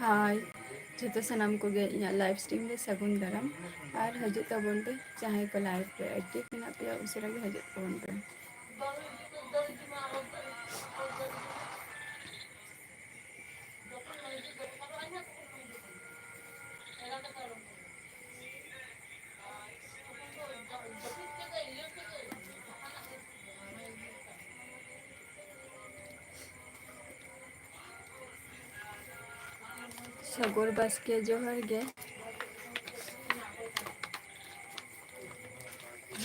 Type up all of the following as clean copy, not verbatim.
हाय जो सनाम को live stream रे सगुन दाराम और हजू तबन पे जहाँ को लाइव पे एक्टिव मेना पे उसरा गे हजू तबन पे सगोर बस के जोहर गे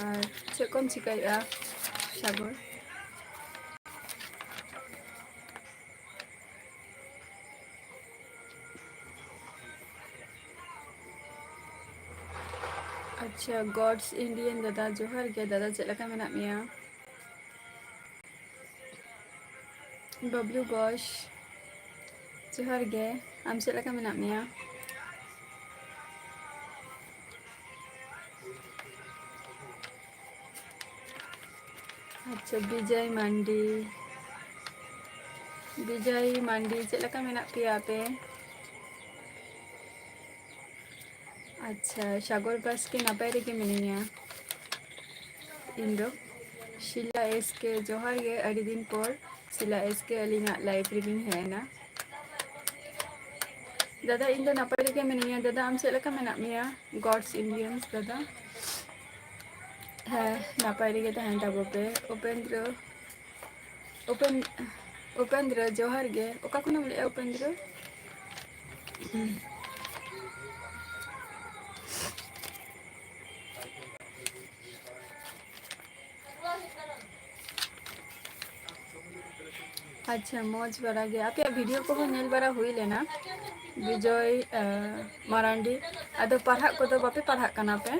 और चेकम चिकाया सगोर अच्छा गॉड्स इंडियन दादा जोहर गे दादा चलका मेना मिया बबलू गोश जोहर गे आम चलका मेना मिया अच्छा विजय मांडी चलका मेना पिया पे अच्छा सागर बस के नपाय रे मिनिया इंदो शिला एस के जोहर गे अड़ी दिन पर शिला एस के अलिना लाइव रीडिंग है ना दादा इन नपाय रे मिनिया दादा आम चलका मेना मिया गॉड्स इंडियंस दादा है नपाय रे तहन ताबो पे उपेंद्र जोहर गे ओका खुना ले उपेंद्र अच्छा मौज बड़ा गया आप वीडियो को नेल बड़ा हुई लेना विजय मारांडी अदो पढ़ा को तो बापे पढ़ा कना पे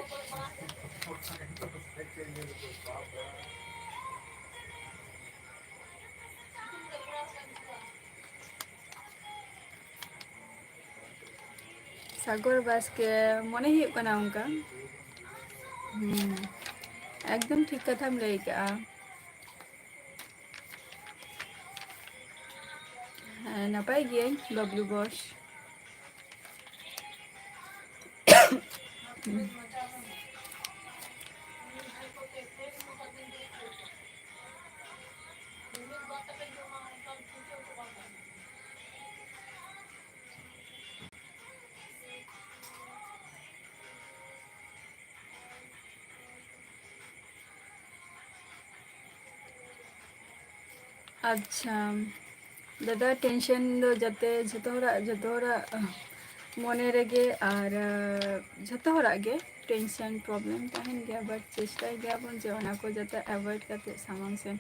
सागर बस के मने ही कना उनका एकदम ठीक कथा लई का नपाय गए बबलू बॉस अच्छा दादा टेंशन दो जते जतोरा मने रेगे और जतोरा गे टेंशन प्रॉब्लम तहन गया बट चेष्टा गया बन जे ओना को जते अवॉइड करते सामान से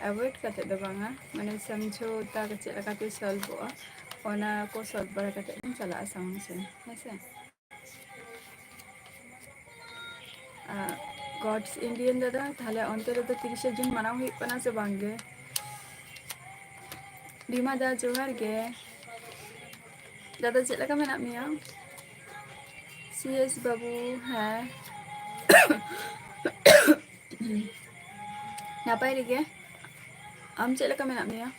अवॉइड करते दो बांगा माने समझौता के चलकाते सॉल्व हो ओना को सॉल्व बड़ा करते चला सामान से ऐसे गॉड्स इंडियन दादा ताहले अंते रे तो 30 जून मनाव हुई कना से बांगे बीमा दा जोहार गे दादा चलका मेना मिया सीएस बाबू है नपाय रे आम चलका मेना मिया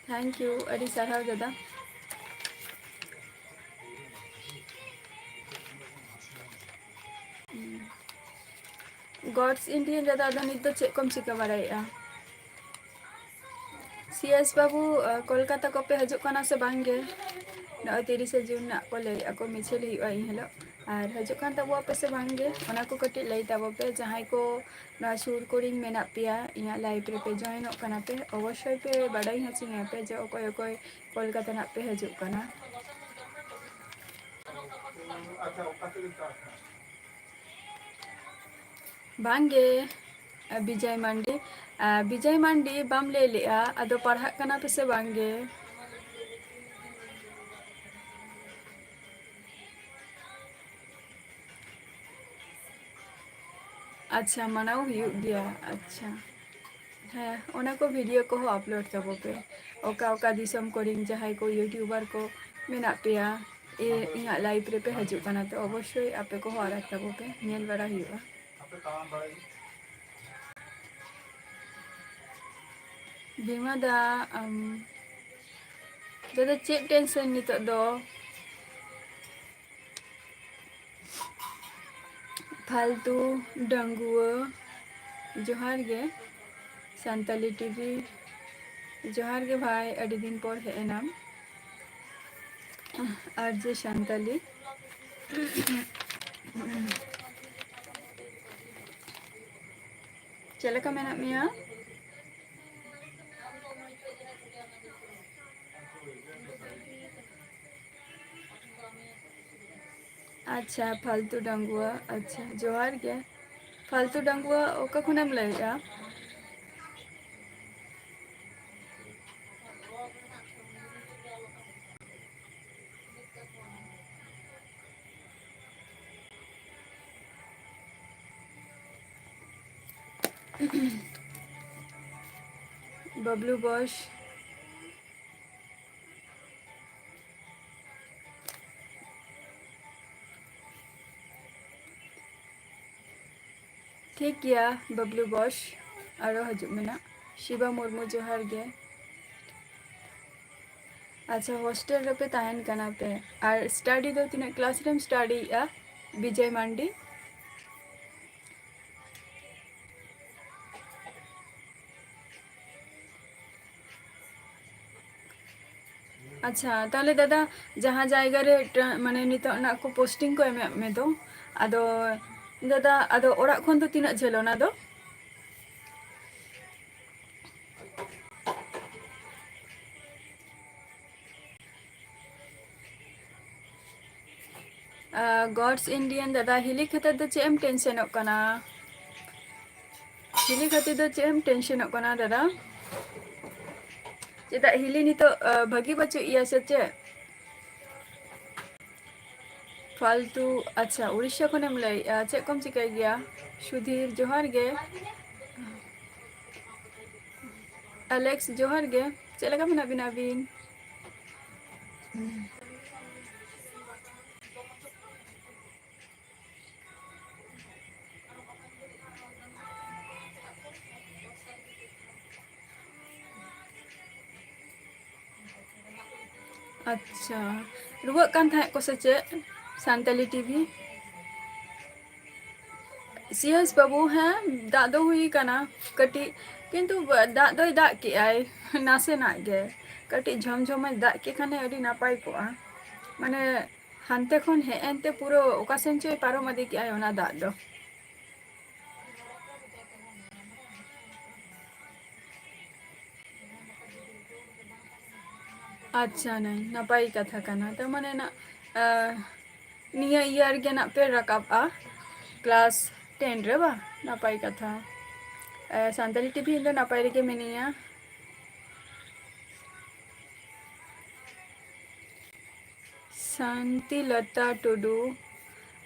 थैंक यू अड़ी साराव दादा गॉड्स इंडियन दादा अदा नित चे कम चिका बाड़ाया सीएस बाबू कोलकाता को पे हजू कना से बांगे न 30 जून ना को ले ako मिछल हुआ इन हेलो और हजू कान तबो पे से बांगे ओना को कटी लई तबो पे जहां को ना सुर कोरिंग मेना पिया इया लाइव रे पे जॉइन कना पे अवश्य पे बाडाई हचिंग पे जो कोई कोई कोलकाता ना पे हजू कना बांगे विजय मांडी बाम ले लिया अदो पढ़ा कना पे से बांगे अच्छा मनाव हुई गया अच्छा है ओना को वीडियो को अपलोड तबो पे ओका दिसम कोरिंग जहां को यूट्यूबर को मेना पिया इया लाइव रे पे हजू कना तो अवश्य आपे को आरा तबो पे नेल बड़ा हुआ बीमा दा दादा चेक टेंशन नितो दो फालतू डंगुआ जोहार गे सानताली टीवी जोहार गे भाई अड़ी दिन पर हेनाम आरजे सानताली चलेका मेना मिया अच्छा फालतू डंगुआ अच्छा जोहार गे फालतू डंगुआ ओका खुनेम लैया बबलू बॉस ठीक गया बबलू बॉस आरो हजु मेना शिवा मुर्मू जोहार गे अच्छा हॉस्टल रे पे ताहन कना पे और स्टडी दो तीन क्लास रेम स्टडी या विजय मांडी अच्छा ताले दादा जहाँ जायगा रे माने नितो ना को पोस्टिंग को एमे में दो आदो दादा आदो ओरा खन दो तीना झेलो ना दो गॉड्स इंडियन दादा हिली खातिर दो चेम टेंशन कना हिली खातिर दो चेम टेंशन कना दादा चेदा हिली नितो भागी बच्चो इया से चे फालतू अच्छा उड़ीसा खनेम लै चे कम चिकाय गया सुधीर जोहार गे एलेक्स जोहार गे चे लगा मेना बिना बिन अच्छा रुआ कान था को से चे सानताली टीवी सीएस बाबू हैं दादो हुई कना कटी किंतु दादो दा के आय नासे ना गे कटी झमझम दा के खाने अडी नापाय को माने हानते खन हे एनते पूरो ओकासेन चे पारो मदे के आय ओना दादो अच्छा नहीं नापाई कथा कना तो माने ना निया ईयर गे ना पे रकाबा क्लास 10 रे बा नापाई कथा सानताली टीवी इंदो नापाई रे के मिनिया शांति लता टुडू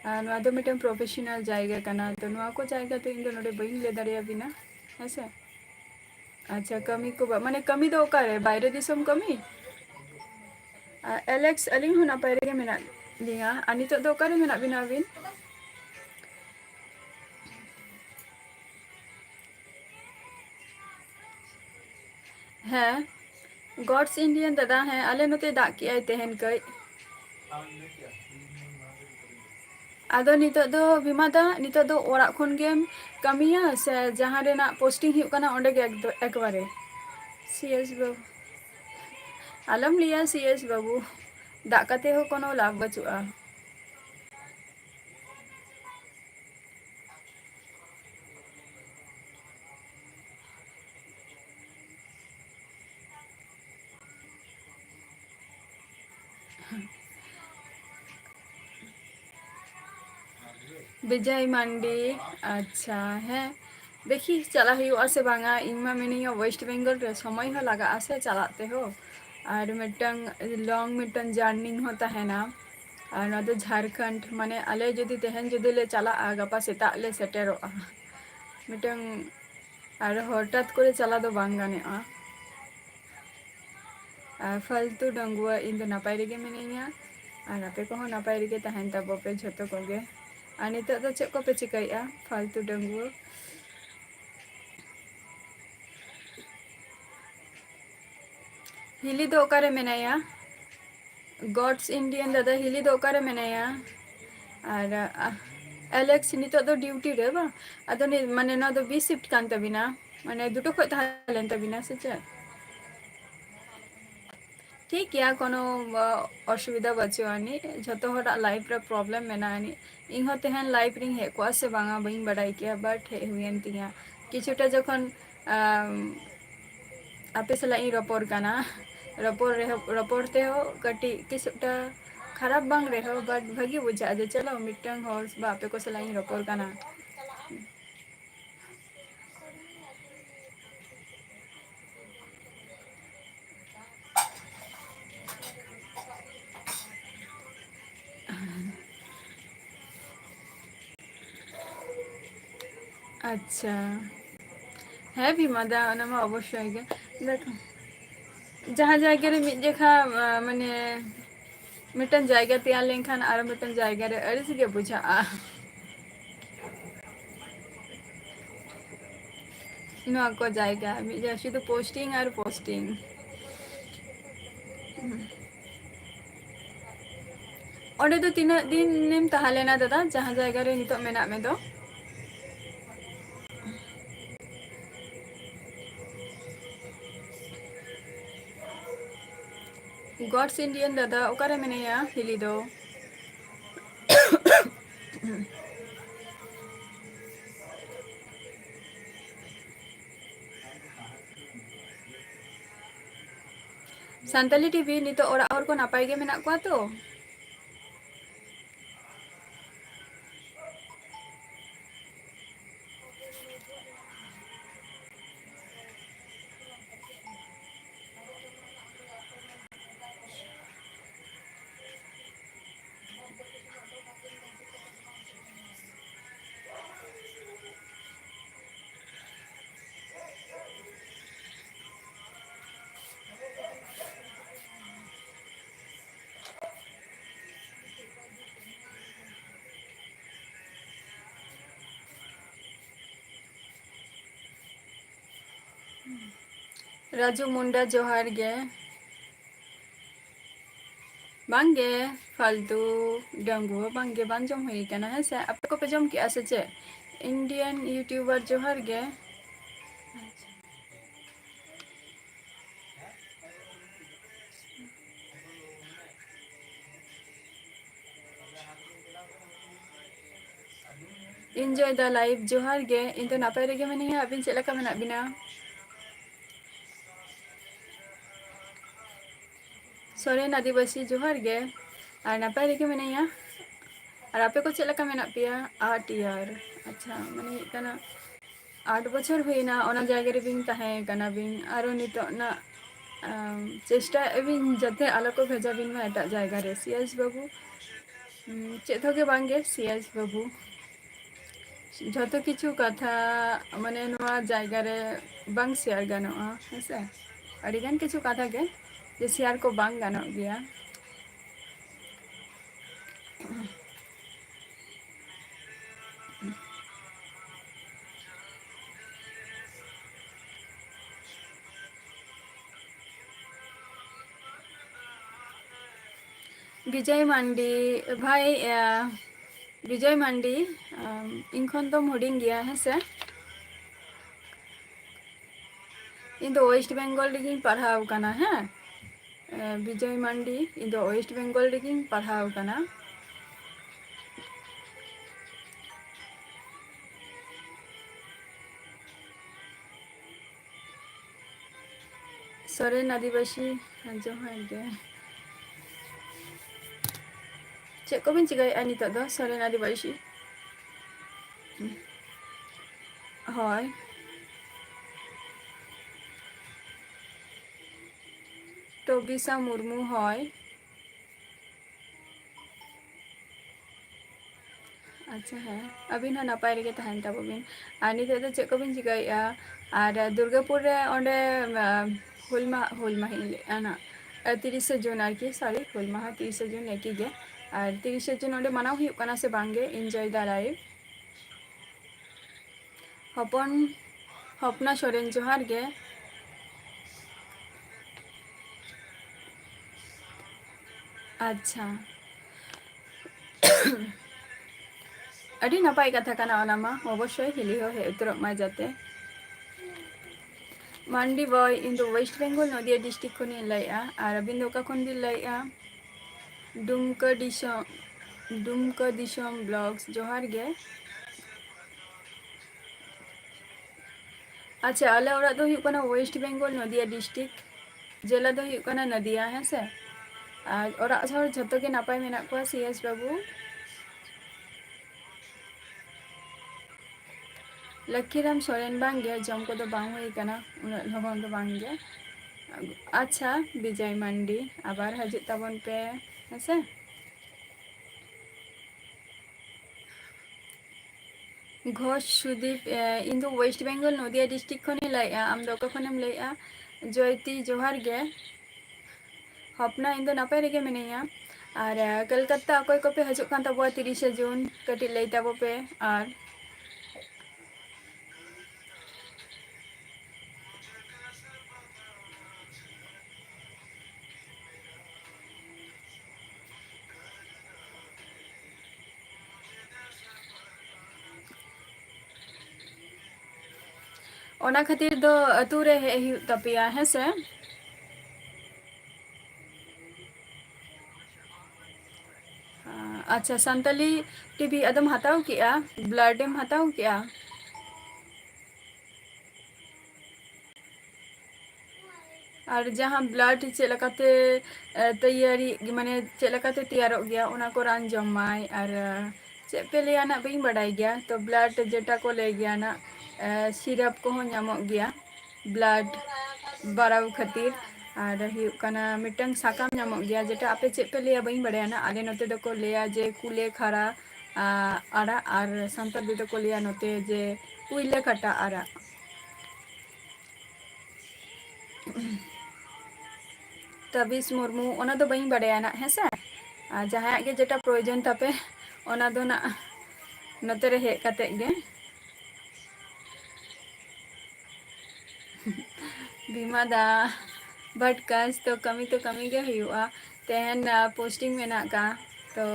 नवा दो मिटन प्रोफेशनल जायगा कना तो नवा को जायगा तो इंदो नोडे बइन ले दाड़िया बिना ऐसे अच्छा कमी को माने कमी दो ओकारे बायरे दिसम कमी एलेक्स अलिंग हो नापाई रे के मेना लिया आनी तो दो ओकारे मेना बिना बिन है गॉड्स इंडियन दादा हैं आले नोते दाग की आय तेहन कई आदो नितो दो बिमादा नितो दो ओरा खन गेम कमिया से जहाँ रेना पोस्टिंग हिउ कना ओंडे गे एकबारे सीएस बाबू आलम लिया सीएस बाबू दाग काते हो कोनो लाभ बचुआ विजय मांडी अच्छा है देखी चला हुआ से बांगा इमा मिनिया वेस्ट बेंगल रे समय हो लगा आसे चलाते हो और मिटंग लॉन्ग मिटंग जर्नी होता है ना और ना तो झारखंड माने आले जदि तेहन जदि ले चला गपा सेता ले सेटेरो मिटंग और हठात करे चला दो बांग गाने फालतू डंगुआ इन दो नापाय रेगे मिनिया और आपे को नापाय रेगे तहन तब पे झतो कोगे और नितो दो चेक को पे चिकाया फालतू डंगुआ हिली दो ओकारे मेनाया गॉड्स इंडियन दादा हिली दो ओकारे मेनाया और एलेक्स नितो दो ड्यूटी रे बा अदो माने ना दो बी शिफ्ट कान तबिना माने दुटो खय ताहलेन तबिना से चे ठीक गया कोनो असुविधा बचुआनी जतो हरा लाइफ रे प्रॉब्लम मेनानी इन तेहन लाइफ रिंग हे को से बांगा बइन बड़ाई किया बट हे हुएन तिया किछुटा जखन आपे सला इन रपोर काना रपोर ते हो कटी किछुटा खराब बांग रे हो बट भागी बुझा जे चलो मिटंग हॉर्स बा आपे को सला इन रपोर काना अच्छा है भी मदा नमा अवश्य गे देखो जहाँ जायगा रे मिट जेखा माने मिटन जायगा तैयार लेनखान आरो मिटन जायगा रे अड़िस गे बुझा ᱱᱚᱣᱟ ᱠᱚ ᱡᱟᱭᱜᱟ ᱢᱤᱫ ᱡᱟᱭᱜᱟ ᱥᱩᱫᱷᱩ ᱯᱳᱥᱴᱤᱝ ᱟᱨ ᱯᱳᱥᱴᱤᱝ ᱚᱸᱰᱮ ᱫᱚ ᱛᱤᱱᱟᱹᱜ ᱫᱤᱱᱮᱢ ᱛᱟᱦᱮᱸ ᱞᱮᱱᱟ ᱫᱟᱫᱟ ᱡᱟᱦᱟᱸ ᱡᱟᱭᱜᱟ ᱨᱮ ᱱᱤᱛᱚᱜ ᱢᱮᱱᱟᱜ ᱢᱮ ᱫᱚ गॉड्स इंडियन दादा ओकारे मेनाया हिली दो सानताली टीवी नितो ओरा और को नापाय गे मेना कोआ तो राजू मुंडा जोहार गे बांगे फालतू डंगू बांगे बांग जम हुई कना है से आपे को पे जम की आसे चे इंडियन यूट्यूबर जोहार गे एंजॉय द लाइफ जोहार गे इन तो नापाय रेगे मेनी है अबिन चेला का मेना बिना सोरेन आदिवासी जोहार गे और नापाय रेगे मेनाया और आपे को चेला का मेना पिया 8 ईयर अच्छा माने कना 8 बछर हुईना ओना जायगा रे बिन ताहे कना बिन आरो नितो ना चेष्टा बिन जते आलो को भेजा बिन मा एटा जायगा रे सीएस बाबू चेत होगे बांगे सीएस बाबू जतो किछु कथा माने नोआ जायगा रे बांग शेयर गानोआ हेसे अडिगान किछु कथा के जे शेयर को बांग गानो गया विजय मांडी भाई विजय मांडी इनखन तो हुडिंग गया है से इन दो वेस्ट बेंगल रेगिंग पढ़ाव कना है विजय मांडी इन दो वेस्ट बेंगल रेगिंग पढ़ाव कना सोरेन आदिवासी जोहार गे चेक को बिन चिकाय नितो दो सोरेन आदिवासी हय तो बिसा मुर्मू हय अच्छा है अभी ना नापाय रेगे तहन ताबोबिन और नितो दो चेक को बिन चिकाय और दुर्गापुर रे ओंडे हुल माही ना 30 जून आरकी सॉरी हुल माहा 30 जून एकी गे और 30 जून ओंडे मानाव हुई कना से बांगे एंजॉय द लाइफ हपन हपना सोरेन जोहार गे ᱟᱪᱪᱷᱟ ᱟᱹᱰᱤ ᱱᱟᱯᱟᱭ ᱠᱟᱛᱷᱟ ᱠᱟᱱᱟ ᱚᱱᱟ ᱢᱟ ᱚᱵᱚᱥᱥᱳᱭ ᱦᱤᱞᱤ ᱦᱚᱸ ᱦᱮᱡ ᱩᱛᱟᱹᱨᱚᱜ ᱢᱟ ᱡᱟᱛᱮ ᱢᱟᱱᱰᱤ ᱵᱚᱭ ᱤᱧ ᱫᱚ ᱳᱭᱮᱥᱴ ᱵᱮᱝᱜᱚᱞ ᱱᱚᱫᱤᱭᱟ ᱰᱤᱥᱴᱤᱠ ᱠᱷᱚᱱᱤᱧ ᱞᱟᱹᱭᱮᱜᱼᱟ ᱟᱨ ᱟᱹᱵᱤᱱ ᱫᱚ ᱚᱠᱟ ᱠᱷᱚᱱ ᱵᱤᱱ ᱞᱟᱹᱭᱮᱜᱼᱟ ᱰᱩᱢᱠᱟᱹ ᱫᱤᱥᱚᱢ ᱵᱞᱚᱜᱥ ᱡᱚᱦᱟᱨ ᱜᱮ ᱟᱪᱪᱷᱟ ᱟᱞᱮ ᱚᱲᱟᱜ ᱫᱚ ᱦᱩᱭᱩᱜ ᱠᱟᱱᱟ ᱳᱭᱮᱥᱴ ᱵᱮᱝᱜᱚᱞ ᱱᱚᱫᱤᱭᱟ ᱰᱤᱥᱴᱤᱠ ᱡᱮᱞᱟ ᱫᱚ ᱦᱩᱭᱩᱜ ᱠᱟᱱᱟ ᱱᱚᱫᱤᱭᱟ ᱦᱮᱸᱥᱮ ᱟᱨ ᱚᱲᱟᱜ ᱦᱚᱲ ᱡᱷᱚᱛᱚ ᱜᱮ ᱱᱟᱯᱟᱭ ᱢᱮᱱᱟᱜ ᱠᱚᱣᱟ ᱥᱤᱭᱮᱥ ᱵᱟᱹᱵᱩ ᱞᱚᱠᱠᱷᱤᱨᱟᱢ ᱥᱚᱨᱮᱱ ᱵᱟᱝᱜᱮ ᱡᱚᱢ ᱠᱚᱫᱚ ᱵᱟᱝ ᱦᱩᱭ ᱟᱠᱟᱱᱟ ᱩᱱᱟᱹᱜ ᱞᱚᱜᱚᱱ ᱫᱚ ᱵᱟᱝᱜᱮ ᱟᱪᱪᱷᱟ ᱵᱤᱡᱚᱭ ᱢᱟᱱᱰᱤ ᱟᱵᱟᱨ ᱦᱤᱡᱩᱜ ᱛᱟᱵᱚᱱ ᱯᱮ ᱦᱮᱸᱥᱮ ᱜᱷᱳষ ᱥᱩᱫᱤᱯ ᱤᱧ ᱫᱚ ᱳᱭᱮᱥᱴ ᱵᱮᱝᱜᱚᱞ ᱱᱚᱫᱤᱭᱟ ᱰᱤᱥᱴᱤᱠ ᱠᱷᱚᱱᱤᱧ ᱞᱟᱹᱭᱮᱜᱼᱟ ᱟᱢ ᱫᱚ ᱚᱠᱟ ᱠᱷᱚᱱᱮᱢ ᱞᱟᱹᱭᱮᱜᱼᱟ ᱡᱚᱭᱚᱛᱤ ᱡᱚᱦᱟᱨ ᱜᱮ ᱦᱚᱯᱱᱟ ᱤᱧ ᱫᱚ ᱱᱟᱯᱟᱭ ᱨᱮᱜᱮ ᱢᱤᱱᱟᱹᱧᱟ ᱟᱨ ᱠᱳᱞᱠᱟᱛᱟ ᱚᱠᱚᱭ ᱠᱚᱯᱮ ᱦᱤᱡᱩᱜ ᱠᱟᱱ ᱛᱟᱵᱚᱣᱟ 30ᱥᱮ ᱡᱩᱱ ᱠᱟᱹᱴᱤᱡ ᱞᱟᱹᱭ ᱛᱟᱵᱚ ᱯᱮ ᱟᱨ ᱚᱱᱟ ᱠᱷᱟᱹᱛᱤᱨ ᱫᱚ ᱟᱹᱛᱩ ᱨᱮ ᱦᱮᱡ ᱦᱩᱭᱩᱜ ᱛᱟᱯᱮᱭᱟ ᱦᱮᱸᱥᱮ ᱟᱪᱪᱷᱟ ᱥᱟᱱᱛᱟᱞᱤ ᱴᱤᱵᱷᱤ ᱟᱫᱚᱢ ᱦᱟᱛᱟᱣ ᱠᱮᱜᱼᱟ ᱵᱞᱟᱰ ᱮᱢ ᱦᱟᱛᱟᱣ ᱠᱮᱜᱼᱟ ᱟᱨ ᱡᱟᱦᱟᱸ ᱵᱞᱟᱰ ᱪᱮᱫ ᱞᱮᱠᱟᱛᱮ ᱛᱮᱭᱟᱨᱤ ᱢᱟᱱᱮ ᱪᱮᱫ ᱞᱮᱠᱟᱛᱮ ᱛᱮᱭᱟᱨᱚᱜ ᱜᱮᱭᱟ ᱚᱱᱟ ᱠᱚ ᱨᱟᱱ ᱡᱚᱢ ᱢᱟᱭ ᱟᱨ ᱪᱮᱫ ᱯᱮ ᱞᱟᱹᱭᱟ ᱱᱟᱜ ᱵᱟᱹᱧ ᱵᱟᱰᱟᱭ ᱜᱮᱭᱟ ᱛᱚ ᱵᱞᱟᱰ ᱡᱮᱴᱟ ᱠᱚ ᱞᱟᱹᱭ ᱜᱮᱭᱟ ᱱᱟᱜ ᱥᱤᱨᱟᱯ ᱠᱚᱦᱚᱸ ᱧᱟᱢᱚᱜ ᱜᱮᱭᱟ ᱵᱞᱟᱰ ᱵᱟᱲᱟᱣ ᱠᱷᱟᱹᱛᱤᱨ ᱟᱨ ᱦᱩᱭᱩᱜ ᱠᱟᱱᱟ ᱢᱤᱫᱴᱟᱝ ᱥᱟᱠᱟᱢ ᱧᱟᱢᱚᱜ ᱜᱮᱭᱟ ᱡᱮᱴᱟ ᱟᱯᱮ ᱪᱮᱫ ᱯᱮ ᱞᱟᱹᱭᱟ ᱵᱟᱹᱧ ᱵᱟᱲᱟᱭᱟ ᱱᱟ ᱟᱞᱮ ᱱᱚᱛᱮ ᱫᱚᱠᱚ ᱞᱟᱹᱭᱟ ᱡᱮ ᱠᱩᱞᱮ ᱠᱷᱟᱲᱟ ᱟᱲᱟᱜ ᱟᱨ ᱥᱟᱱᱛᱟᱲ ᱛᱮᱫᱚ ᱠᱚ ᱞᱟᱹᱭᱟ ᱱᱚᱛᱮ ᱡᱮ ᱠᱩᱭᱞᱟᱹ ᱠᱟᱴᱟ ᱟᱲᱟᱜ ᱛᱟᱵᱤᱥ ᱢᱩᱨᱢᱩ ᱚᱱᱟ ᱫᱚ ᱵᱟᱹᱧ ᱵᱟᱰᱟᱭᱟ ᱱᱟᱜ ᱦᱮᱸᱥᱮ ᱟᱨ ᱡᱟᱦᱟᱸᱭᱟᱜ ᱜᱮ ᱡᱮᱴᱟ ᱯᱨᱚᱭᱳᱡᱚᱱ ᱛᱟᱯᱮ ᱚᱱᱟ ᱫᱚ ᱱᱟᱜ ᱱᱚᱛᱮ ᱨᱮ ᱦᱮᱡ ᱠᱟᱛᱮᱫ ᱜᱮ ᱵᱤᱢᱟ ᱫᱟ ᱵᱟᱴ ᱠᱟᱡ ᱛᱚ ᱠᱟᱹᱢᱤ ᱜᱮ ᱦᱩᱭᱩᱜᱼᱟ ᱛᱮᱦᱮᱧ ᱯᱳᱥᱴᱤᱝ ᱢᱮᱱᱟᱜ ᱠᱟᱜ ᱛᱚ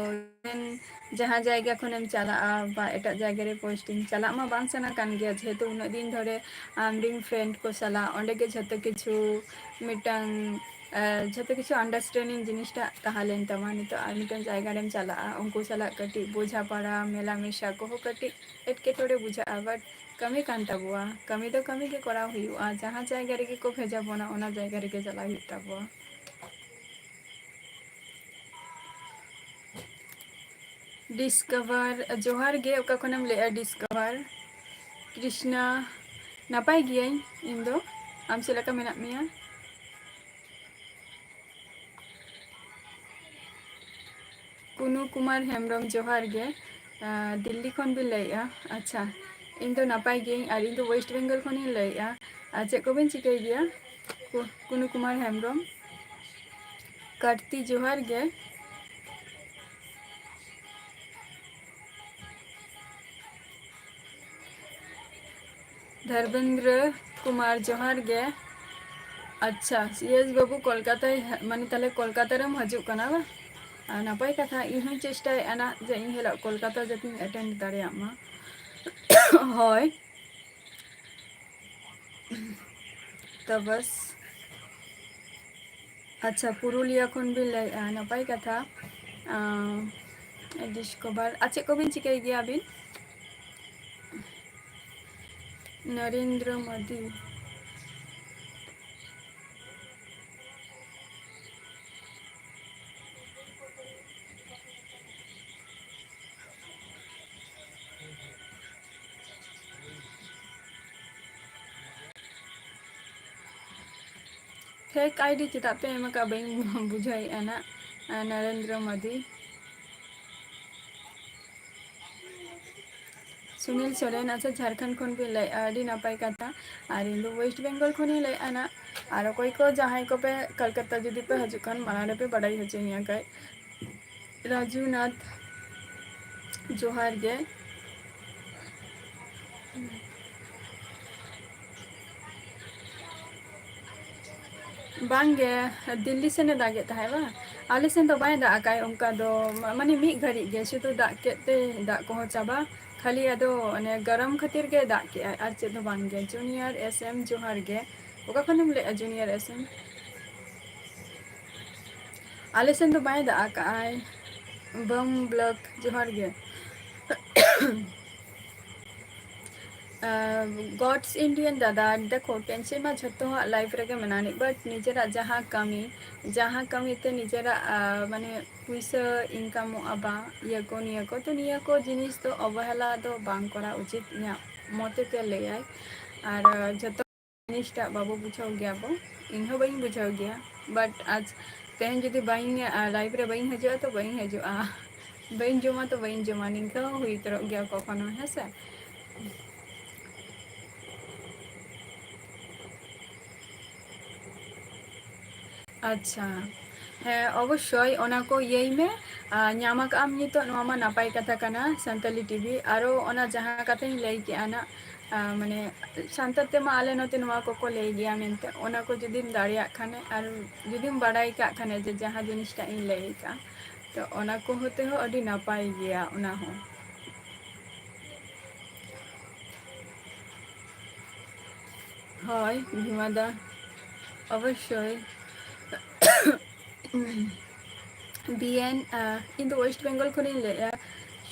ᱡᱟᱦᱟᱸ ᱡᱟᱭᱜᱟ ᱠᱷᱚᱱᱮᱢ ᱪᱟᱞᱟᱜᱼᱟ ᱵᱟ ᱮᱴᱟᱜ ᱡᱟᱭᱜᱟ ᱨᱮ ᱯᱳᱥᱴᱤᱝ ᱪᱟᱞᱟᱜ ᱢᱟ ᱵᱟᱝ ᱥᱟᱱᱟ ᱠᱟᱱ ᱜᱮᱭᱟ ᱡᱮᱦᱮᱛᱩ ᱩᱱᱟᱹᱜ ᱫᱤᱱ ᱫᱷᱚᱨᱮ ᱟᱢᱨᱤᱱ ᱯᱷᱨᱮᱱᱰ ᱠᱚ ᱥᱟᱞᱟᱜ ᱚᱸᱰᱮ ᱜᱮ ᱡᱷᱚᱛᱚ ᱠᱤᱪᱷᱩ ᱢᱤᱫᱴᱟᱝ ᱡᱷᱚᱛᱚ ᱠᱤᱪᱷᱩ ᱟᱱᱰᱟᱨᱥᱴᱮᱱᱰᱤᱝ ᱡᱤᱱᱤᱥᱴᱟᱜ ᱛᱟᱦᱮᱸ ᱞᱮᱱ ᱛᱟᱢᱟ ᱱᱤᱛᱚᱜ ᱟᱨ ᱢᱤᱫᱴᱟᱝ ᱡᱟᱭᱜᱟ ᱨᱮᱢ ᱪᱟᱞᱟᱜᱼᱟ ᱩᱱᱠᱩ ᱥᱟᱞᱟᱜ ᱠᱟᱹᱴᱤᱡ ᱵᱳঝা ᱯᱟᱲᱟ ᱢᱮᱞᱟ ᱢᱮᱥᱟ ᱠᱚᱦᱚᱸ ᱠᱟᱹᱴᱤᱡ ᱮᱴᱠᱮᱴᱚᱬᱮ ᱵᱩᱡᱷᱟᱹᱜᱼᱟ ᱵᱟᱴ ᱠᱟᱹᱢᱤ ᱠᱟᱱ ᱛᱟᱵᱚᱣᱟ ᱠᱟᱹᱢᱤ ᱫᱚ ᱠᱟᱹᱢᱤ ᱜᱮ ᱠᱚᱨᱟᱣ ᱦᱩᱭᱩᱜᱼᱟ ᱡᱟᱦᱟᱸ ᱡᱟᱭᱜᱟ ᱨᱮᱜᱮ ᱠᱚ ᱵᱷᱮᱡᱟ ᱵᱚᱱᱟ ᱚᱱᱟ ᱡᱟᱭᱜᱟ ᱨᱮᱜᱮ ᱪᱟᱞᱟᱜ ᱦᱩᱭᱩᱜ ᱛᱟᱵᱚᱱᱟ ᱰᱤᱥᱠᱟᱵᱷᱟᱨ ᱡᱚᱦᱟᱨ ᱜᱮ ᱚᱠᱟ ᱠᱷᱚᱱᱮᱢ ᱞᱟᱹᱭᱮᱜᱼᱟ ᱰᱤᱥᱠᱟᱵᱷᱟᱨ ᱠᱨᱤᱥᱱᱟ ᱱᱟᱯᱟᱭ ᱜᱤᱭᱟᱹᱧ ᱤᱧ ᱫᱚ ᱟᱢ ᱪᱮᱫ ᱞᱮᱠᱟ ᱢᱮᱱᱟᱜ ᱢᱮᱭᱟ ᱠᱩᱱᱩ ᱠᱩᱢᱟᱨ ᱦᱮᱢᱵᱨᱚᱢ ᱡᱚᱦᱟᱨ ᱜᱮ ᱫᱤᱞᱞᱤ ᱠᱷᱚᱱ ᱵᱤᱱ ᱞᱟᱹᱭᱮᱜᱼᱟ ᱟᱪᱪᱷᱟ ᱤᱧ ᱫᱚ ᱱᱟᱯᱟᱭ ᱜᱤᱭᱟᱹᱧ ᱟᱨ ᱤᱧ ᱫᱚ ᱳᱭᱮᱥᱴ ᱵᱮᱝᱜᱚᱞ ᱠᱷᱚᱱᱤᱧ ᱞᱟᱹᱭᱮᱜᱼᱟ ᱟᱨ ᱪᱮᱫ ᱠᱚᱵᱤᱱ ᱪᱤᱠᱟᱹᱭ ᱜᱮᱭᱟ ᱠᱩᱱᱩ ᱠᱩᱢᱟᱨ ᱦᱮᱢᱵᱨᱚᱢ ᱠᱟᱨᱛᱤ ᱡᱚᱦᱟᱨ ᱜᱮ ᱫᱷᱚᱨᱵᱮᱱᱫᱨᱚ ᱠᱩᱢᱟᱨ ᱡᱚᱦᱟᱨ ᱜᱮ ᱟᱪᱪᱷᱟ ᱥᱤᱭᱮᱥ ᱵᱟᱹᱵᱩ ᱠᱳᱞᱠᱟᱛᱟ ᱢᱟᱱᱮ ᱛᱟᱦᱞᱮ ᱠᱳᱞᱠᱟᱛᱟ ᱨᱮᱢ ᱦᱤᱡᱩᱜ ᱠᱟᱱᱟ ᱵᱟᱝ ᱟᱨ ᱱᱟᱯᱟᱭ ᱠᱟᱛᱷᱟ ᱤᱧ ᱦᱚᱧ ᱪᱮᱥᱴᱟᱭᱮᱫᱼᱟ ᱱᱟᱜ ᱡᱮ ᱤᱧ ᱦᱤᱞᱳᱜ ᱠᱳᱞᱠᱟᱛᱟ ᱡᱟᱛᱮᱧ ᱮᱴᱮᱱᱰ ᱫᱟᱲᱮᱭᱟᱜ ᱢᱟ ᱦᱳᱭ ᱛᱚ ᱵᱟᱥ ᱟᱪᱪᱷᱟ ᱯᱩᱨᱩᱞᱤᱭᱟᱹ ᱠᱷᱚᱱ ᱵᱤᱱ ᱞᱟᱹᱭᱮᱫᱼᱟ ᱱᱟᱯᱟᱭ ᱠᱟᱛᱷᱟ ᱰᱤᱥᱠᱳᱵᱷᱟᱨ ᱟᱨ ᱪᱮᱫ ᱠᱚᱵᱤᱱ ᱪᱤᱠᱟᱹᱭ ᱜᱮᱭᱟ ᱟᱹᱵᱤᱱ ᱱᱚᱨᱮᱱᱫᱨᱚ ᱢᱳᱫᱤ ᱯᱷᱮᱠ ᱟᱭᱰᱤ ᱪᱮᱫᱟᱜ ᱯᱮ ᱮᱢ ᱟᱠᱟᱫ ᱵᱟᱹᱧ ᱵᱩᱡᱷᱟᱹᱣᱮᱫᱼᱟ ᱱᱟᱜ ᱱᱚᱨᱮᱱᱫᱨᱚ ᱢᱳᱫᱤ ᱥᱩᱱᱤᱞ ᱥᱚᱨᱮᱱ ᱟᱪᱪᱷᱟ ᱡᱷᱟᱲᱠᱷᱚᱸᱰ ᱠᱷᱚᱱ ᱵᱤᱱ ᱞᱟᱹᱭᱮᱫᱼᱟ ᱟᱹᱰᱤ ᱱᱟᱯᱟᱭ ᱠᱟᱛᱷᱟ ᱟᱨ ᱤᱧ ᱫᱚ ᱳᱭᱮᱥᱴ ᱵᱮᱝᱜᱚᱞ ᱠᱷᱚᱱᱤᱧ ᱞᱟᱹᱭᱮᱫᱼᱟ ᱱᱟᱜ ᱟᱨ ᱚᱠᱚᱭ ᱠᱚ ᱡᱟᱦᱟᱸᱭ ᱠᱚᱯᱮ ᱠᱳᱞᱠᱟᱛᱟ ᱡᱩᱫᱤ ᱯᱮ ᱦᱤᱡᱩᱜ ᱠᱷᱟᱱ ᱢᱟᱲᱟᱝ ᱨᱮᱯᱮ ᱵᱟᱰᱟᱭ ᱦᱚᱪᱚᱧᱟ ᱠᱟᱹᱡ ᱨᱟᱡᱩᱱᱟᱛᱷ ᱡᱚᱦᱟᱨ ᱜᱮ ᱵᱟᱝᱜᱮ ᱫᱤᱞᱞᱤ ᱥᱮᱱᱮ ᱫᱟᱜᱮᱫ ᱛᱟᱦᱮᱸᱫ ᱵᱟᱝ आले सेन तो बाय दाग काय उनका दो माने मी घड़ी गे शुधु दाग केते दाग को चाबा खाली अदो ने गरम खातिर के दाग के आर चेद बांग गे जूनियर एसएम जोहार गे ओका खनम ले जूनियर एसएम आले सेन तो बाय दाग काय बम ब्लॉक जोहार गे गॉड्स इंडियन दादा देखो टेंशन में झतो लाइफ रे मनानी बट निजेरा जहाँ कमी ते निजेरा माने पुइसा इनकाम अबा ये को तो निया को जिनिस तो अवहेला तो बांग करा उचित इया मते ते लेय और झतो जिनिसटा बाबू बुझाव गया बो इनहो बई बुझाव गया बट आज तेन जुदी बाई लाइफ रे बई हजो तो बई हजो बई जमा तो बई जमा निका हुई तरह गया कखनो है से अच्छा ᱦᱮᱸ ᱚᱵᱚᱥᱥᱳᱭ ᱚᱱᱟ ᱠᱚ ᱤᱭᱟᱹᱭ ᱢᱮ ᱧᱟᱢ ᱟᱠᱟᱫ ᱟᱢ ᱱᱤᱛᱚᱜ ᱱᱚᱣᱟ ᱢᱟ ᱱᱟᱯᱟᱭ ᱠᱟᱛᱷᱟ ᱠᱟᱱᱟ ᱥᱟᱱᱛᱟᱞᱤ ᱴᱤᱵᱷᱤ ᱟᱨᱚ ᱚᱱᱟ ᱡᱟᱦᱟᱸ ᱠᱟᱛᱷᱟᱧ ᱞᱟᱹᱭ ᱠᱮᱜᱼᱟ ᱱᱟᱜ ᱢᱟᱱᱮ ᱥᱟᱱᱛᱟᱲ ᱛᱮᱢᱟ ᱟᱞᱮ ᱱᱚᱛᱮ ᱱᱚᱣᱟ ᱠᱚᱠᱚ ᱞᱟᱹᱭ ᱜᱮᱭᱟ ᱢᱮᱱᱛᱮ ᱚᱱᱟ ᱠᱚ ᱡᱩᱫᱤᱢ ᱫᱟᱲᱮᱭᱟᱜ ᱠᱷᱟᱱ ᱟᱨ ᱡᱩᱫᱤᱢ ᱵᱟᱰᱟᱭ ᱠᱟᱜ ᱠᱷᱟᱱ ᱡᱮ ᱡᱟᱦᱟᱸ ᱡᱤᱱᱤᱥᱴᱟᱜ ᱤᱧ ᱞᱟᱹᱭ ᱠᱟᱜᱼᱟ ᱛᱚ ᱚᱱᱟ ᱠᱚ ᱦᱚᱛᱮ ᱦᱚᱸ ᱟᱹᱰᱤ ᱱᱟᱯᱟᱭ ᱜᱮᱭᱟ ᱚᱱᱟ ᱦᱚᱸ ᱦᱳᱭ ᱵᱷᱤᱢᱟᱫᱟ ᱚᱵᱚᱥᱥᱳᱭ बीएन इन वेस्ट बेंगल को ले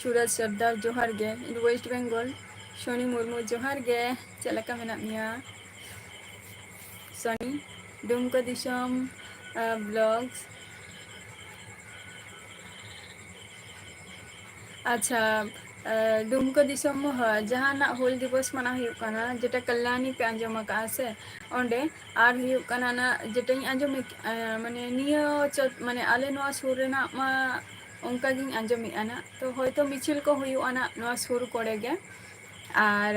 सूरज सरदार जोहार गे इन वेस्ट बेंगल सोनी मुर्मू जोहार गे चलका मेना मिया सोनी दुमका दिसम ब्लॉग्स अच्छा दुमका दिसम जहाना हुल दिवस मना हुआ जेटा कल्याणी पे आंजम से ओंडे आर हुआ ना जेटा आंजम माने निया माने आले नोआ सुर रेना मा उनका गिन आंजम ना तो होयतो मिचिल को हुआ ना नोआ सुर कोड़े गे आर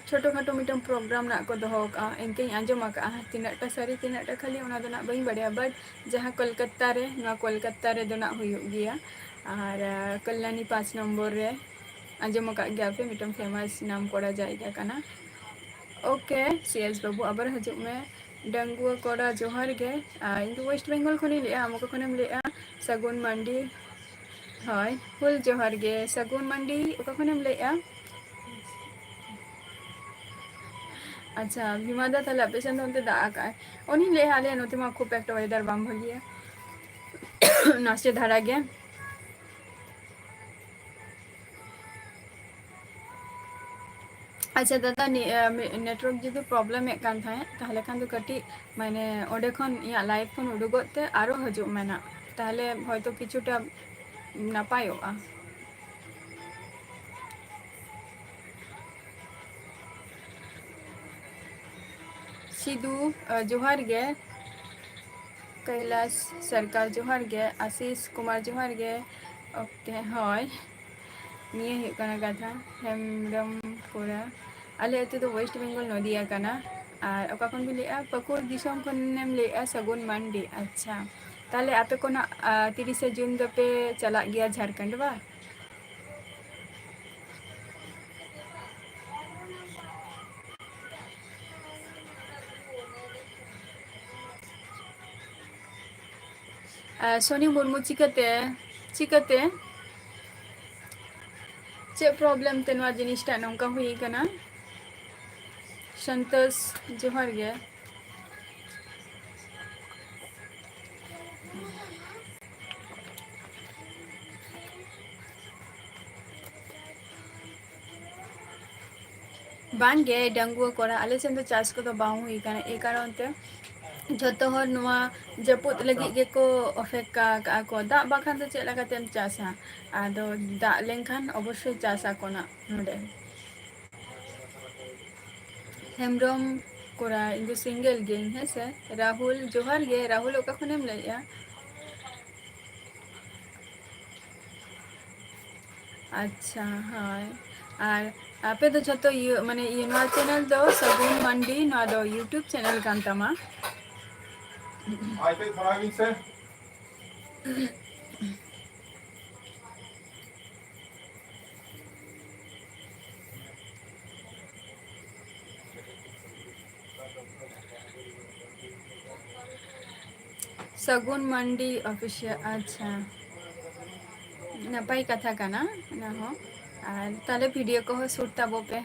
छोटो खाटो मिटन प्रोग्राम ना को दोहो का इनके आंजम का तीनाटा सारी तीनाटा खाली ओना दो ना बई बड़िया बट जहाँ कोलकाता रे नोआ कोलकाता रे दो ना हुई गया और कल्याणी 5 नंबर रे आंजम का गया पे मिटन फेमस नाम कोड़ा जाएगा कना ओके सीएस बाबू आबर हजु में डंगुआ कोड़ा जोहार गे इन वेस्ट बेंगल खनि ले हमको खनेम ले सगुन मंडी हाय फुल जोहार गे सगुन मंडी ओका खनेम ले अच्छा हिमादा ताले अपेशन तो दाग का उन्हीं ले हाले नोते मा खूब एक वेदर बाम भलिया नाश्ते धारा गया अच्छा दादा नेटवर्क जुदी प्रॉब्लम एक कान था ताहले खान तो कटी माने ओडे खन या लाइव खन उडुगोते आरो हजू मेना ताहले हयतो किछुटा नापायोगा सिद्धू जोहार गे कैलाश सरकार जोहार गे आशीष कुमार जोहार गे ओके हय निये हुई कना कथा हेमब्रम पुरा आले अतु तो वेस्ट बेंगल नदिया कना और ओका खन भी लेआ पकुर दिसम खनेम लेआ सगुन मंडी अच्छा ताले आपे को ना 30 जून दो पे चला गया झारखंड बा सोनी मुर्मू चिकते चिकते चे प्रॉब्लम ते नवा जिनिसटा नौका हुई कना संतोष जोहार गे बांगे डंगुआ कोड़ा आले सेन तो चाष को तो बाहु हुई कना ए कारण ते झतो हर नवा जपुत लगी गे को अफेक्ट का को दा बाखान तो चेला कातेम चासा आदो दा लेंखान अवश्य चासा कोना नोडे हेमब्रम कोड़ा इंदो सिंगल गेम है से राहुल जोहार गे राहुल ओका खनेम लइया अच्छा हाय और आपे तो जतो माने नवा चैनल दो सगुन मंडी नवा दो यूट्यूब चैनल कान तमा आइए थोड़ा गिन से सगुन मंडी ऑफिशियल अच्छा नपाई कथा काना ना हो और ताले वीडियो को हो शूट ताबो पे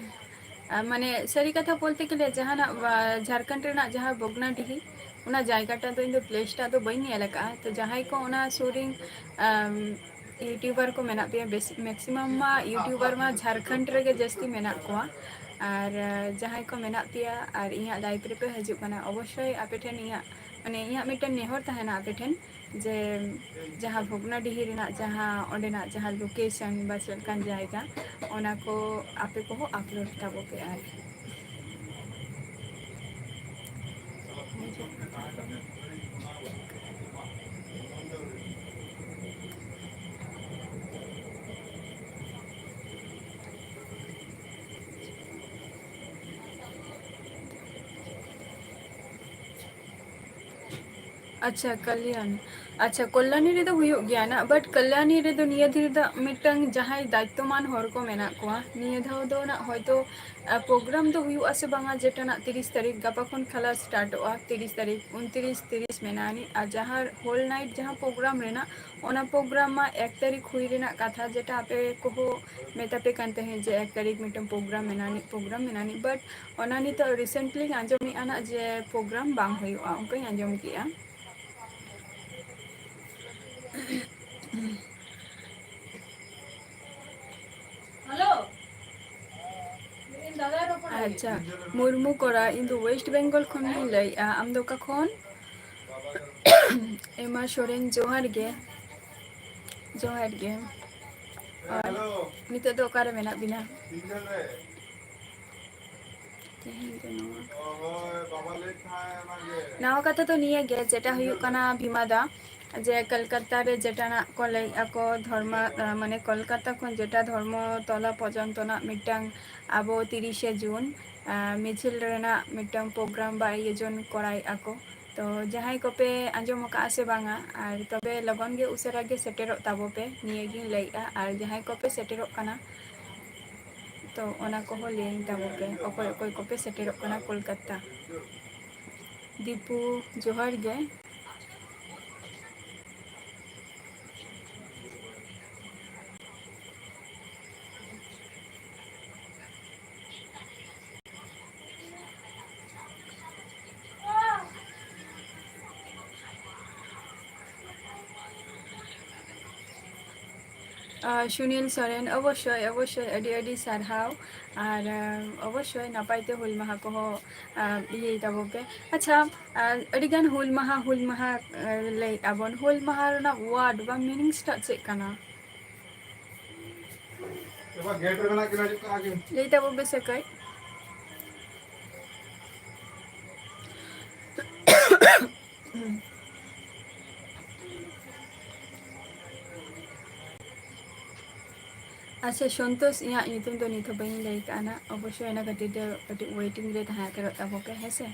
माने सारी कथा बोलते के लिए जहाँ झारखंड रेना जहाँ बगनाडीही उना जायगाटा तो इन प्लेसटा तो बई नेलका तो जहाँ को उना शूटिंग यूट्यूबर को मेना पे मैक्सिमम मा यूट्यूबर मा झारखंड रेगे जस्ती मेना कोआ और जहाँ को मेना पिया और इया लाइव रे पे हजू कना अवश्य आपे ठेन इया माने इया मिटन नेहर तहना आपे ठेन जे जहाँ भोगनाडीही रेना जहाँ ओंडेना जहाँ लोकेशन बा चलकान जायगा ओना को आपे को अपलोड ताबो पे आर अच्छा कल्याण अच्छा कल्याणी रे हुई गया ना बट कल्याणी रे निया धीरे दा मिटंग जहां दायित्वमान हर को मेना को निया धाव दो ना होयतो प्रोग्राम दो हुई आसे बांगा जेटा ना 30 तारीख गापा खन खला स्टार्ट हुआ 30 तारीख 29 30 मेनानी आ जहां होल नाइट जहां प्रोग्राम रेना ओना प्रोग्राम मा 1 तारीख हुई रेना कथा जेटा आपे को मेतापे कानते हैं जे 1 तारीख मिटंग प्रोग्राम मेनानी बट ओना नि तो रिसेंटली आंजमी आना जे प्रोग्राम बांग हुआ उनको आंजम किया अच्छा मुर्मू कोरा इन दो वेस्ट बंगाल खन लई आम दो का खन एमा सोरेन जोहार गे और निते दो कारे मेना बिना नाव कथा तो निये गे जेटा हुयु कना भीमादा जे कलकत्ता रे जेटाना को लई ako धर्म माने कलकत्ता खन जेटा धर्म तला पर्यंत ना मिटांग आबो 30 जून मिছিল रेना मिटांग प्रोग्राम बा आयोजन कराई ako तो जहां को पे आंजम का से बांगा और तबे लगन गे उसरा गे सेटेरो ताबो पे निये गी लईआ और जहां को पे सेटेरो कना तो ओना को हो लेन ताबो पे ओकोय ओकोय को पे सेटेरो कना कोलकाता दीपू जोहार गे सुनील सोरेन अवश्य अवश्य अडी अडी सारहाव और अवश्य नापायते हुल माहा को ये तबो पे अच्छा अडिगान हुल माहा ले आबन हुल माहा रना वर्ड बा मीनिंग्स टा चेक कना ले तबो बे सकय अच्छा संतोष इया नितुम तो नितो बइन लई काना अवश्य ना कति दे कति वेटिंग रे तहा कर तबो पे हेसे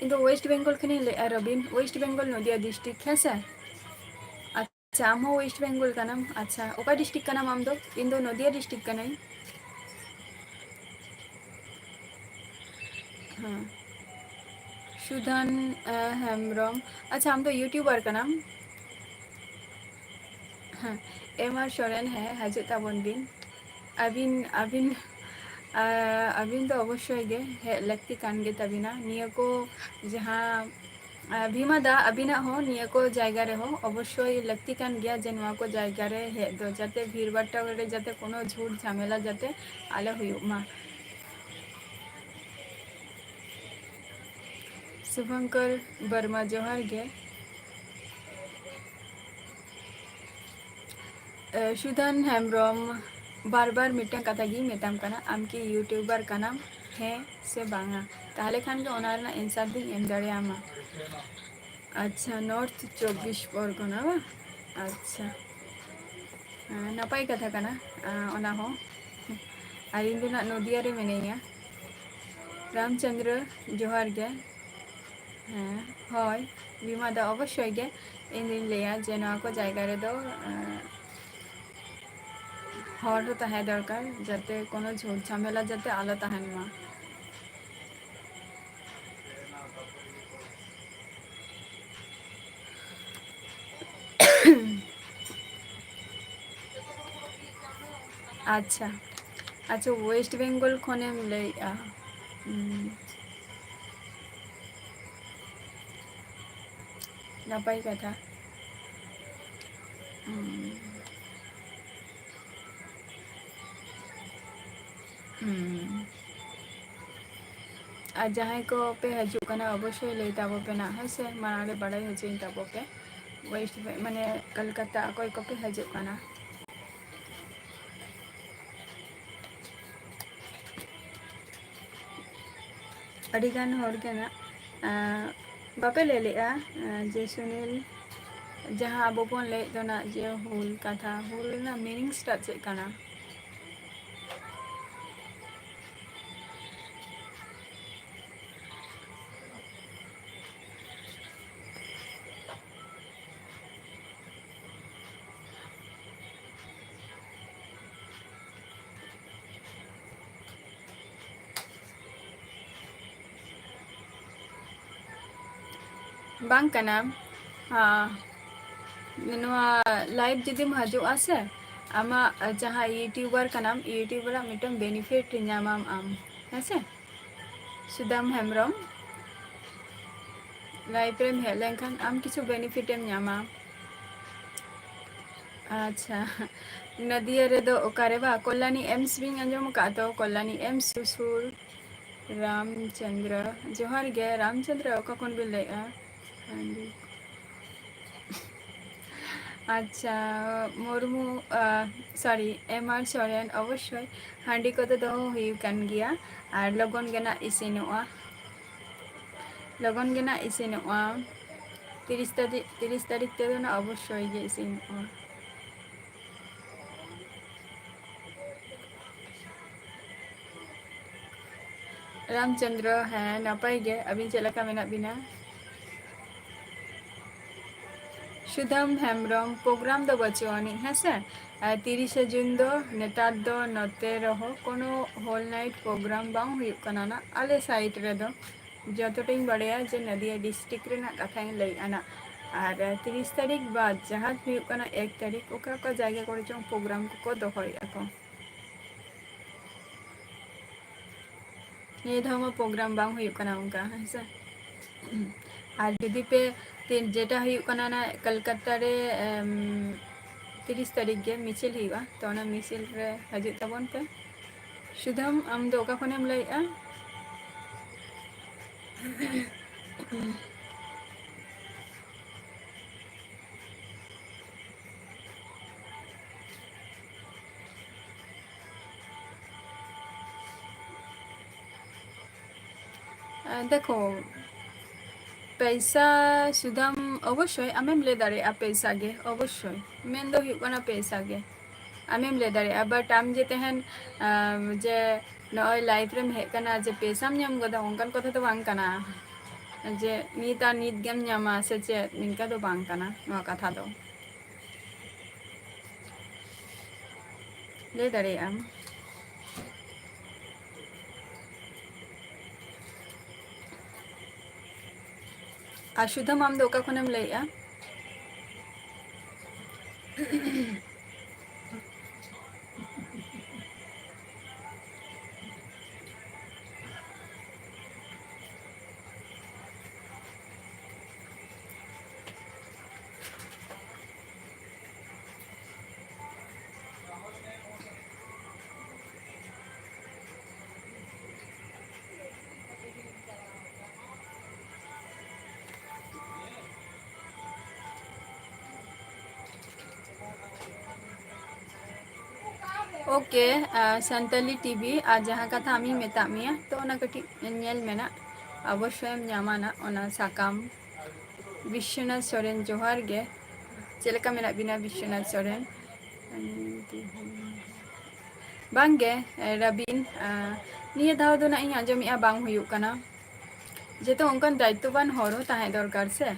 इन दो वेस्ट बंगाल खनि ले रबिन वेस्ट बंगाल नदिया डिस्ट्रिक्ट हेसे अच्छा आम वेस्ट बंगाल का नाम अच्छा ओका डिस्ट्रिक्ट का नाम आम दो इन दो नदिया डिस्ट्रिक्ट का नहीं हाँ सुधन हेम्ब्रम अच्छा हम तो यूट्यूबर का नाम हाँ एम आर सोरेन है हजू ताबन बिन अबिन अबिन अबिन तो अवश्य गे हे लगती कान गे तबिना निया को जहाँ भीमा दा अबिना हो निया को जायगा रे हो अवश्य लगती कान गया जे नवा को जायगा रे हे दो जाते भीड़ बाट्टा रे जाते कोनो झूठ झमेला जाते आले हुयु मा शुभंकर वर्मा जोहार गे सुधन हेम्ब्रम बार बार मिटन कथा गी मेताम कना आम की यूट्यूबर का नाम है से बांगा ताहले खान के ओना रना आंसर दी एम दाड़े आमा अच्छा नॉर्थ 24 परगना बा अच्छा नपाय कथा कना ओना हो और इन ना नदिया रे मेनेया रामचंद्र जोहार गे हाँ हय बीमा दा अवश्य गे इन दिन लेया जे नवा को जायगा रे दो हर तहे दरकार जाते कोनो झूठ झमेला जाते आलो तहन मा ᱟᱪᱪᱷᱟ ᱟᱪᱪᱷᱟ, ᱳᱭᱮᱥᱴ ᱵᱮᱝᱜᱚᱞ ᱠᱷᱚᱱᱮᱢ ᱞᱟᱹᱭᱮᱜᱼᱟ? ᱱᱟᱯᱟᱭ ᱠᱟᱛᱷᱟ᱾ ᱟᱨ ᱡᱟᱦᱟᱸᱭ ᱠᱚ ᱯᱮ ᱦᱤᱡᱩᱜ ᱠᱟᱱᱟ ᱚᱵᱚᱥᱥᱳᱭ ᱞᱟᱹᱭ ᱛᱟᱵᱚ ᱯᱮ ᱱᱟᱜ ᱦᱮᱸ ᱥᱮ, ᱢᱟᱲᱟᱝ ᱨᱮ ᱵᱟᱲᱟᱭ ᱦᱚᱪᱚᱧ ᱛᱟᱵᱚ ᱯᱮ ᱳᱭᱮᱥᱴ ᱢᱟᱱᱮ ᱠᱳᱞᱠᱟᱛᱟ ᱚᱠᱚᱭ ᱠᱚᱯᱮ ᱦᱤᱡᱩᱜ ᱠᱟᱱᱟ᱾ ᱟᱹᱰᱤᱜᱟᱱ ᱦᱚᱲ ᱜᱮ ᱱᱟᱜ ᱵᱟᱯᱮ ᱞᱟᱹᱭ ᱞᱮᱜᱼᱟ ᱡᱮ ᱥᱩᱱᱤᱞ ᱡᱟᱦᱟᱸ ᱟᱵᱚ ᱵᱚᱱ ᱞᱟᱹᱭᱮᱫ ᱫᱚ ᱱᱟᱜ ᱡᱮ ᱦᱩᱞ ᱠᱟᱛᱷᱟ, ᱦᱩᱞ ᱨᱮᱱᱟᱜ ᱢᱤᱱᱤᱝᱥ ᱴᱟᱜ ᱪᱮᱫ ᱠᱟᱱᱟ? ᱵᱟᱝ ᱠᱟᱱᱟ, ᱱᱚᱣᱟ ᱞᱟᱭᱤᱵᱷ ᱡᱩᱫᱤᱢ ᱦᱤᱡᱩᱜᱼᱟ ᱥᱮ, ᱟᱢᱟᱜ ᱡᱟᱦᱟᱸ ᱤᱭᱩᱴᱤᱭᱩᱵᱟᱨ ᱠᱟᱱᱟᱢ, ᱤᱭᱩᱴᱤᱭᱩᱵᱟᱨᱟᱜ ᱢᱤᱫᱴᱟᱝ ᱵᱮᱱᱤᱯᱷᱤᱴ ᱧᱟᱢᱟᱢ ᱟᱢ ᱦᱮᱸᱥᱮ, ᱥᱩᱫᱟᱢ ᱦᱮᱢᱵᱨᱚᱢ ᱞᱟᱭᱤᱵᱷ ᱨᱮᱢ ᱦᱮᱡ ᱞᱮᱱᱠᱷᱟᱱ ᱟᱢ ᱠᱤᱪᱷᱩ ᱵᱮᱱᱤᱯᱷᱤᱴ ᱮᱢ ᱧᱟᱢᱟ᱾ ᱟᱪᱪᱷᱟ, ᱱᱚᱫᱤᱭᱟ ᱨᱮᱫᱚ ᱚᱠᱟᱨᱮ ᱵᱟ ᱠᱚᱞᱞᱟᱱᱤ ᱮᱢᱥ ᱵᱤᱧ ᱟᱸᱡᱚᱢ ᱟᱠᱟᱫᱼᱟ ᱛᱚ, ᱠᱚᱞᱞᱟᱱᱤ ᱮᱢᱥ ᱥᱩᱨ ᱨᱟᱢᱪᱚᱱᱫᱨᱚ, ᱡᱚᱦᱟᱨ ᱜᱮ ᱨᱟᱢᱪᱚᱱᱫᱨᱚ, ᱚᱠᱟ ᱠᱷᱚᱱ ᱵᱤᱱ ᱞᱟᱹᱭᱮᱫᱼᱟ? ᱟᱪᱪᱷᱟ, ᱢᱩᱨᱢᱩ ᱥᱚᱨᱤ ᱮᱢ ᱟᱨ ᱥᱚᱨᱮᱱ, ᱚᱵᱚᱥᱥᱳᱭ ᱦᱟᱺᱰᱤ ᱠᱚᱫᱚ ᱫᱚᱦᱚ ᱦᱩᱭ ᱟᱠᱟᱱ ᱜᱮᱭᱟ ᱟᱨ ᱞᱚᱜᱚᱱ ᱜᱮ ᱱᱟᱜ ᱤᱥᱤᱱᱚᱜᱼᱟ, ᱞᱚᱜᱚᱱ ᱜᱮ ᱱᱟᱜ ᱤᱥᱤᱱᱚᱜᱼᱟ, 30 ᱛᱟᱹᱨᱤᱠᱷ ᱛᱮᱫᱚ ᱱᱟᱜ ᱚᱵᱚᱥᱥᱳᱭ ᱜᱮ ᱤᱥᱤᱱᱚᱜᱼᱟ᱾ ᱨᱟᱢᱪᱚᱱᱫᱨᱚ, ᱦᱮᱸ ᱱᱟᱯᱟᱭ ᱜᱮ, ᱟᱹᱵᱤᱱ ᱪᱮᱫ ᱞᱮᱠᱟ ᱢᱮᱱᱟᱜ ᱵᱤᱱᱟ? ᱥᱩᱫᱟᱹᱢ ᱦᱮᱢᱵᱨᱚᱢ, ᱯᱨᱳᱜᱨᱟᱢ ᱫᱚ ᱵᱟᱹᱪᱩᱜ ᱟᱹᱱᱤᱡ ᱦᱮᱸᱥᱮ, 30ᱥᱮ ᱡᱩᱱ ᱫᱚ ᱱᱮᱛᱟᱨ ᱫᱚ ᱱᱚᱛᱮ ᱨᱮᱦᱚᱸ ᱠᱳᱱᱳ ᱦᱚᱞ ᱱᱟᱭᱤᱴ ᱯᱨᱳᱜᱨᱟᱢ ᱵᱟᱝ ᱦᱩᱭᱩᱜ ᱠᱟᱱᱟ ᱱᱟᱜ ᱟᱞᱮ ᱥᱟᱭᱤᱰ ᱨᱮᱫᱚ, ᱡᱚᱛᱚᱴᱟᱧ ᱵᱟᱲᱟᱭᱟ ᱡᱮ ᱱᱚᱫᱤᱭᱟ ᱰᱤᱥᱴᱤᱠ ᱨᱮᱱᱟᱜ ᱠᱟᱛᱷᱟᱧ ᱞᱟᱹᱭᱮᱫᱼᱟ ᱱᱟᱜ, ᱟᱨ 30 ᱛᱟᱹᱨᱤᱠᱷ ᱵᱟᱫ ᱡᱟᱦᱟᱸ ᱦᱩᱭᱩᱜ ᱠᱟᱱᱟ 1 ᱛᱟᱹᱨᱤᱠᱷ, ᱚᱠᱟ ᱚᱠᱟ ᱡᱟᱭᱜᱟ ᱠᱚᱨᱮ ᱪᱚᱝ ᱯᱨᱳᱜᱨᱟᱢ ᱠᱚᱠᱚ ᱫᱚᱦᱚᱭᱮᱫᱼᱟ ᱠᱚ᱾ ᱱᱤᱭᱟᱹ ᱫᱷᱟᱣ ᱢᱟ ᱯᱨᱳᱜᱨᱟᱢ ᱵᱟᱝ ᱦᱩᱭᱩᱜ ᱠᱟᱱᱟ ᱚᱱᱠᱟ ᱦᱮᱸᱥᱮ, ᱟᱨ ᱡᱩᱫᱤ ᱯᱮ ᱡᱮᱴᱟ ᱦᱩᱭᱩᱜ ᱠᱟᱱᱟ ᱱᱟ ᱠᱳᱞᱠᱟᱛᱟ ᱨᱮ 30 ᱛᱟᱹᱨᱤᱠᱷ ᱜᱮ ᱢᱤছিল ᱦᱩᱭᱩᱜᱼᱟ, ᱛᱚ ᱚᱱᱟ ᱢᱤছিল ᱨᱮ ᱦᱤᱡᱩᱜ ᱛᱟᱵᱚᱱ ᱯᱮ᱾ ᱥᱩᱫᱟᱹᱢ, ᱟᱢ ᱫᱚ ᱚᱠᱟ ᱠᱷᱚᱱᱮᱢ ᱞᱟᱹᱭᱮᱫᱼᱟ? ᱫᱮᱠᱷᱳ ᱯᱚᱭᱥᱟ ᱥᱩᱫᱟᱹᱢ, ᱚᱵᱚᱥᱥᱳᱭ ᱟᱢᱮᱢ ᱞᱟᱹᱭ ᱫᱟᱲᱮᱭᱟᱜᱼᱟ ᱯᱚᱭᱥᱟ ᱜᱮ, ᱚᱵᱚᱥᱥᱳᱭ ᱢᱮᱱ ᱫᱚ ᱦᱩᱭᱩᱜ ᱠᱟᱱᱟ ᱯᱚᱭᱥᱟ ᱜᱮ, ᱟᱢᱮᱢ ᱞᱟᱹᱭ ᱫᱟᱲᱮᱭᱟᱜᱼᱟ, ᱵᱟᱴ ᱟᱢ ᱡᱮ ᱛᱟᱦᱮᱱ ᱡᱮ ᱱᱚᱜᱼᱚᱭ ᱞᱟᱭᱤᱵᱷ ᱨᱮᱢ ᱦᱮᱡ ᱟᱠᱟᱱᱟ ᱡᱮ ᱯᱚᱭᱥᱟᱢ ᱧᱟᱢ ᱜᱚᱫᱟ ᱚᱱᱠᱟᱱ ᱠᱟᱛᱷᱟ ᱫᱚ ᱵᱟᱝ ᱠᱟᱱᱟ, ᱡᱮ ᱱᱤᱛ ᱟᱨ ᱱᱤᱛ ᱜᱮᱢ ᱧᱟᱢᱟ ᱥᱮ ᱪᱮᱫ ᱱᱤᱝᱠᱟ ᱫᱚ ᱵᱟᱝ ᱠᱟᱱᱟ ᱱᱚᱣᱟ ᱠᱟᱛᱷᱟ ᱫᱚ, ᱞᱟᱹᱭ ᱫᱟᱲᱮᱭᱟᱜ ᱟᱢ᱾ ᱟᱨ ᱥᱩᱫᱟᱹᱢ, ᱟᱢ ᱫᱚ ᱚᱠᱟ ᱠᱷᱚᱱᱮᱢ ᱞᱟᱹᱭᱮᱫᱼᱟ? ᱳᱠᱮ, ᱥᱟᱱᱛᱟᱞᱤ ᱴᱤᱵᱷᱤ ᱟᱨ ᱡᱟᱦᱟᱸ ᱠᱟᱛᱷᱟ ᱟᱢᱤᱧ ᱢᱮᱛᱟᱫ ᱢᱮᱭᱟ ᱛᱚ ᱚᱱᱟ ᱠᱟᱹᱴᱤᱡ ᱧᱮᱞ ᱢᱮᱱᱟᱜ, ᱚᱵᱚᱥᱥᱳᱭᱮᱢ ᱧᱟᱢᱟ ᱱᱟᱜ ᱚᱱᱟ ᱥᱟᱠᱟᱢ᱾ ᱵᱤᱥᱥᱚᱱᱟᱛᱷ ᱥᱚᱨᱮᱱ, ᱡᱚᱦᱟᱨ ᱜᱮ, ᱪᱮᱫ ᱞᱮᱠᱟ ᱢᱮᱱᱟᱜ ᱵᱤᱱᱟ ᱵᱤᱥᱥᱚᱱᱟᱛᱷ ᱥᱚᱨᱮᱱ? ᱵᱟᱝᱜᱮ ᱨᱟᱵᱤᱱ, ᱱᱤᱭᱟᱹ ᱫᱷᱟᱣ ᱫᱚ ᱱᱟᱜ ᱤᱧ ᱟᱸᱡᱚᱢᱮᱫᱼᱟ ᱵᱟᱝ ᱦᱩᱭᱩᱜ ᱠᱟᱱᱟ, ᱡᱮᱦᱮᱛᱩ ᱚᱱᱠᱟᱱ ᱫᱟᱭᱤᱛᱛᱚᱵᱟᱱ ᱦᱚᱲ ᱦᱚᱸ ᱛᱟᱦᱮᱸ ᱫᱚᱨᱠᱟᱨ ᱥᱮ,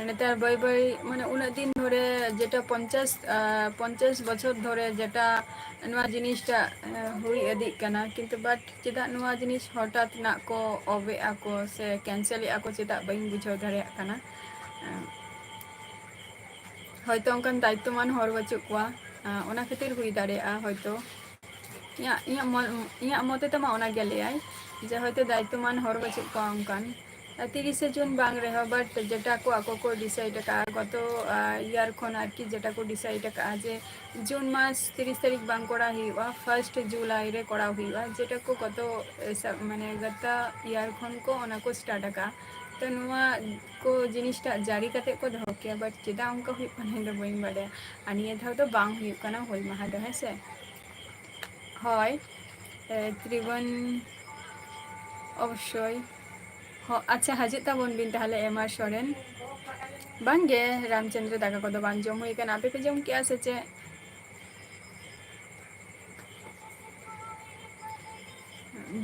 ᱱᱮᱛᱟᱨ ᱵᱟᱹᱭ ᱵᱟᱹᱭ ᱢᱟᱱᱮ ᱩᱱᱟᱹᱜ ᱫᱤᱱ ᱫᱷᱚᱨᱮ ᱡᱮᱴᱟ 50 ᱵᱚᱪᱷᱚᱨ ᱫᱷᱚᱨᱮ ᱡᱮᱴᱟ ᱱᱚᱣᱟ ᱡᱤᱱᱤᱥᱴᱟᱜ ᱦᱩᱭ ᱤᱫᱤᱜ ᱠᱟᱱᱟ, ᱠᱤᱱᱛᱩ ᱵᱟᱴ ᱪᱮᱫᱟᱜ ᱱᱚᱣᱟ ᱡᱤᱱᱤᱥ ᱦᱚᱴᱟᱛ ᱱᱟᱜ ᱠᱚ ᱚᱵᱮᱜ ᱟᱠᱚ ᱥᱮ ᱠᱮᱱᱥᱮᱞᱮᱫᱼᱟ ᱠᱚ, ᱪᱮᱫᱟᱜ ᱵᱟᱹᱧ ᱵᱩᱡᱷᱟᱹᱣ ᱫᱟᱲᱮᱭᱟᱜ ᱠᱟᱱᱟ, ᱦᱚᱭᱛᱳ ᱚᱱᱠᱟᱱ ᱫᱟᱭᱤᱛᱛᱚᱢᱟᱱ ᱦᱚᱲ ᱵᱟᱹᱪᱩᱜ ᱠᱚᱣᱟ, ᱚᱱᱟ ᱠᱷᱟᱹᱛᱤᱨ ᱦᱩᱭ ᱫᱟᱲᱮᱭᱟᱜᱼᱟ ᱦᱚᱭᱛᱳ, ᱤᱧᱟᱹᱜ ᱢᱚᱛᱮ ᱛᱮᱢᱟ ᱚᱱᱟᱜᱮ ᱞᱟᱹᱭᱟᱭ ᱡᱮ ᱦᱚᱭᱛᱳ ᱫᱟᱭᱤᱛᱛᱚᱢᱟᱱ ᱦᱚᱲ ᱵᱟᱹᱪᱩᱜ ᱠᱚᱣᱟ ᱚᱱᱠᱟᱱ 30 ᱡᱩᱱ ᱵᱟᱝ ᱨᱮᱦᱚᱸ ᱵᱟᱴ যেটা को ako को ডিসাইড ᱟᱠᱟᱜᱼᱟ গত ইয়ার ᱠᱷᱚᱱ ᱟᱨᱠᱤ যেটা को ডিসাইড ᱟᱠᱟᱜᱼᱟ ᱡᱮ জুন মাস 30 তারিখ বাং করা ᱦᱩᱭᱩᱜᱼᱟ 1 জুলাই রে করা ᱦᱩᱭᱩᱜᱼᱟ যেটা को গত মানে গত ইয়ার ᱠᱷᱚᱱ को ᱚᱱᱟ को স্টার্ট ᱟᱠᱟᱜᱼᱟ তো ᱱᱚᱣᱟ को জিনিসটা জারি ᱠᱟᱛᱮ ᱠᱚ ᱫᱚᱦᱚ ᱠᱮᱭᱟ ᱵᱟᱴ ᱪᱮᱫᱟᱜ ᱚᱱᱠᱟ ᱦᱩᱭᱩᱜ ᱠᱟᱱᱟ ᱤᱧ ᱫᱚ ᱵᱟᱹᱧ ᱵᱟᱰᱟᱭᱟ ᱟᱨ ᱱᱤᱭᱟᱹ ᱫᱷᱟᱣ ᱫᱚ ᱵᱟᱝ ᱦᱩᱭᱩᱜ ᱠᱟᱱᱟ ᱦᱩᱞ ᱢᱟᱦᱟ ᱫᱚ ᱦᱮᱸᱥᱮ হয় ত্রিবন অবশ্যই আচ্ছা হাজির তাবন বিন তাহলে এম আর সরেন বাংগে রামচন্দ্র দাকা কত বাং জম হই কানা আপে পে জম কি আছে চে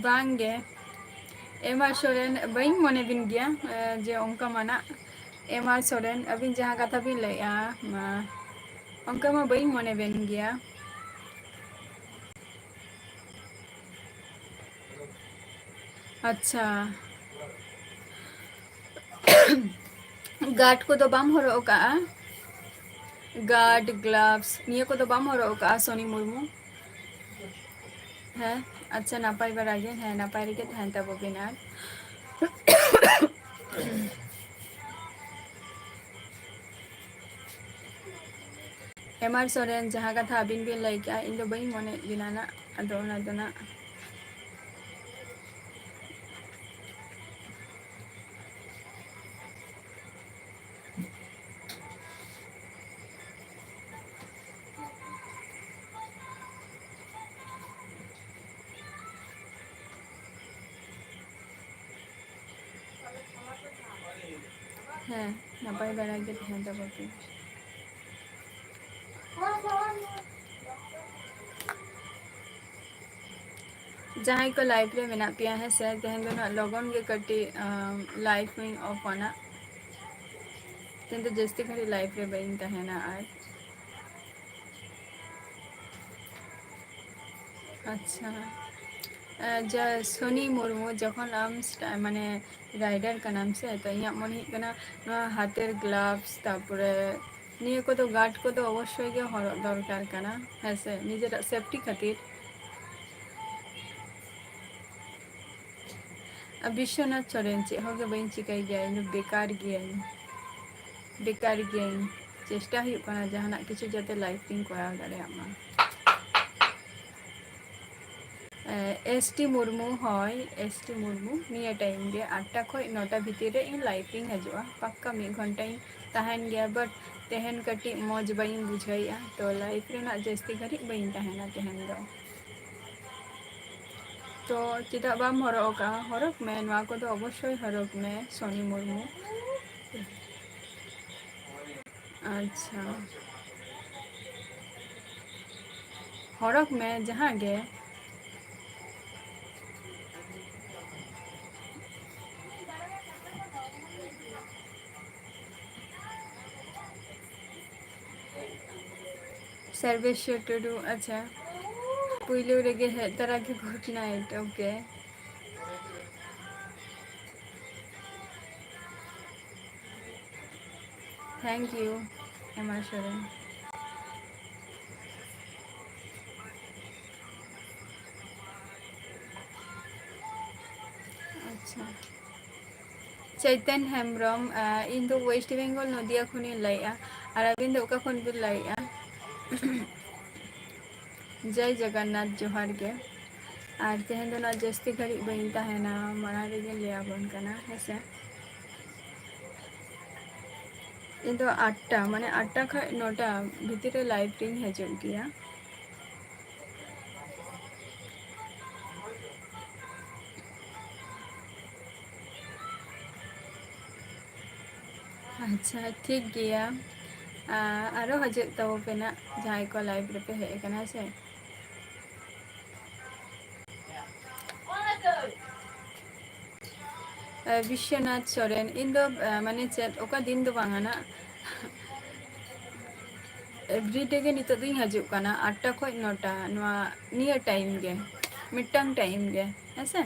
বাংগে एम आर सोरेन बई मने बिन गया जे उनका मना एम आर सोरेन अभी जहाँ कथा भी लैया उनका मा बई मने बिन गया अच्छा गार्ड को तो बाम हरो का गार्ड ग्लव्स निये को तो बाम हरो का सोनी मुर्मू है अच्छा नापाई बरागे है नापाई रे के तहन तब बिनार एम आर सोरेन जहाँ कथा अबिन बिन लैया इन दो बई मने बिनाना अदोना दोना है नापाई बरागे तहन तब बिनार जहाँ को लाइफ रे मेना पिया है से तेहन दोना लगन के कटी लाइफ में ऑफ आना तेन तो जस्ती खड़ी लाइफ रे बइन तहना आर अच्छा जा सोनी मुर्मू जखन आम माने राइडर का नाम से तो इन मन हुई हाथेर ग्लव्स तारपरे निये को तो गार्ड को तो अवश्य के हरक दरकार कना है से निजेर सेफ्टी खातिर विश्वनाथ सोरेन चे होगे बइन चिकाई गया इन बेकार गया चेष्टा हुई कना जहाना किछु जाते लाइफ इन कोराव दाड़े मा एस टी मुर्मू हय एस टी मुर्मू निये टाइम गे 8टा खय 9टा भितर इन लाइफ इन हजुआ पक्का 1 घंटा इन तहन गया बट तेहन कटी मौज बइन बुझाइया तो लाइफ रेना जस्ती घड़ी बइन तहना तेहन दो तो चेदा बाम हरक का हरक में नवा को तो अवश्य हरक में सोनी मुर्मू अच्छा हरक में जहाँ गे सर्वेश्वर टुडू अच्छा पुइलो रेगे है तरह की good night okay thank you M R Soren अच्छा चैतन हेम्ब्रम इन दो वेस्ट बेंगल नदिया खुनी लाइया और अबिन दो का खुन भी लाइया जय जगन्नाथ जोहार के और तेहन दो ना जस्ती घड़ी बइन तहना मना रेगे लिया बन कना हेसे इन दो 8टा माने 8टा खय 9टा भितर लाइफ इन हजु गया अच्छा ठीक गया आरो हजु तब पेना जहाँ को लाइफ रे पे हे कना से विश्वनाथ सोरेन इन दो माने चेत ओका दिन दो बांगाना एवरीडे के नितो दिन हजु कना 8टा खय 9टा नवा नियर टाइम गे मिटंग टाइम गे ऐसे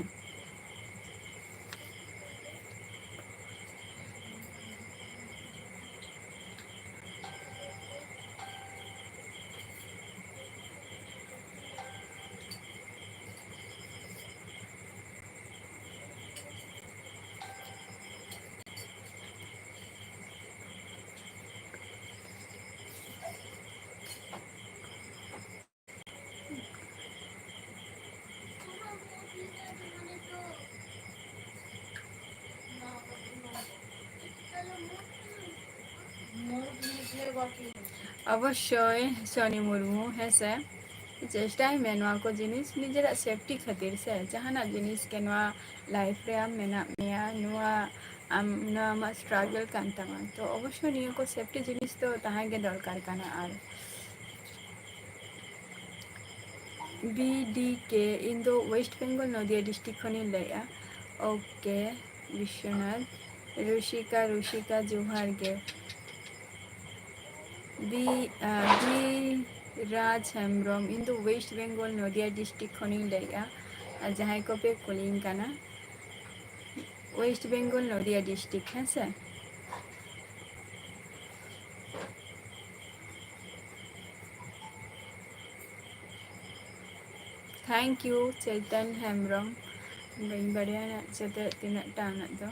অবশ্যই সনি মুর্মু হ্যাঁ স্যার চেষ্টাই ᱢᱮ ᱱᱚᱣᱟ ᱠᱚ ᱡᱤᱱᱤᱥ ᱱᱤᱡᱮᱨᱟᱜ ᱥᱮᱯᱴᱤ ᱠᱷᱟᱹᱛᱤᱨ ᱥᱮ ᱡᱟᱦᱟᱱᱟᱜ ᱡᱤᱱᱤᱥ ᱜᱮ ᱱᱚᱣᱟ ᱞᱟᱭᱤᱯᱷ ᱨᱮ ᱟᱢ ᱢᱮᱱᱟᱜ ᱢᱮᱭᱟ ᱱᱚᱣᱟ ᱟᱢ ᱱᱚᱣᱟ ᱟᱢᱟᱜ ᱥᱴᱨᱟᱜᱚᱞ ᱠᱟᱱ ᱛᱟᱢᱟ ᱛᱚ ᱚᱵᱚᱥᱥᱳᱭ ᱱᱤᱭᱟᱹ ᱠᱚ ᱥᱮᱯᱴᱤ ᱡᱤᱱᱤᱥ ᱫᱚ ᱛᱟᱦᱮᱸ ᱜᱮ ᱫᱚᱨᱠᱟর ᱠᱟᱱᱟ ᱟᱨ BDK ᱤᱧ ᱫᱚ ᱳᱭᱮᱥᱴ ᱵᱮᱝᱜᱚᱞ ᱱᱚᱫᱤᱭᱟ ᱰᱤᱥᱴᱨᱤक्ट ᱠᱷᱚᱱᱤᱧ ᱞᱟᱹᱭᱮᱜᱼᱟ ओके विश्वनाथ रुशिका जोहार गे बी राज हेम्ब्रम इन दो वेस्ट बेंगल नदिया डिस्ट्रिक्ट खनिंग लैया जहाँ को पे कुलिंग काना वेस्ट बेंगल नदिया डिस्ट्रिक्ट है से थैंक यू चैतन हेम्ब्रम बड़ी बढ़िया चते तीन टाइम दो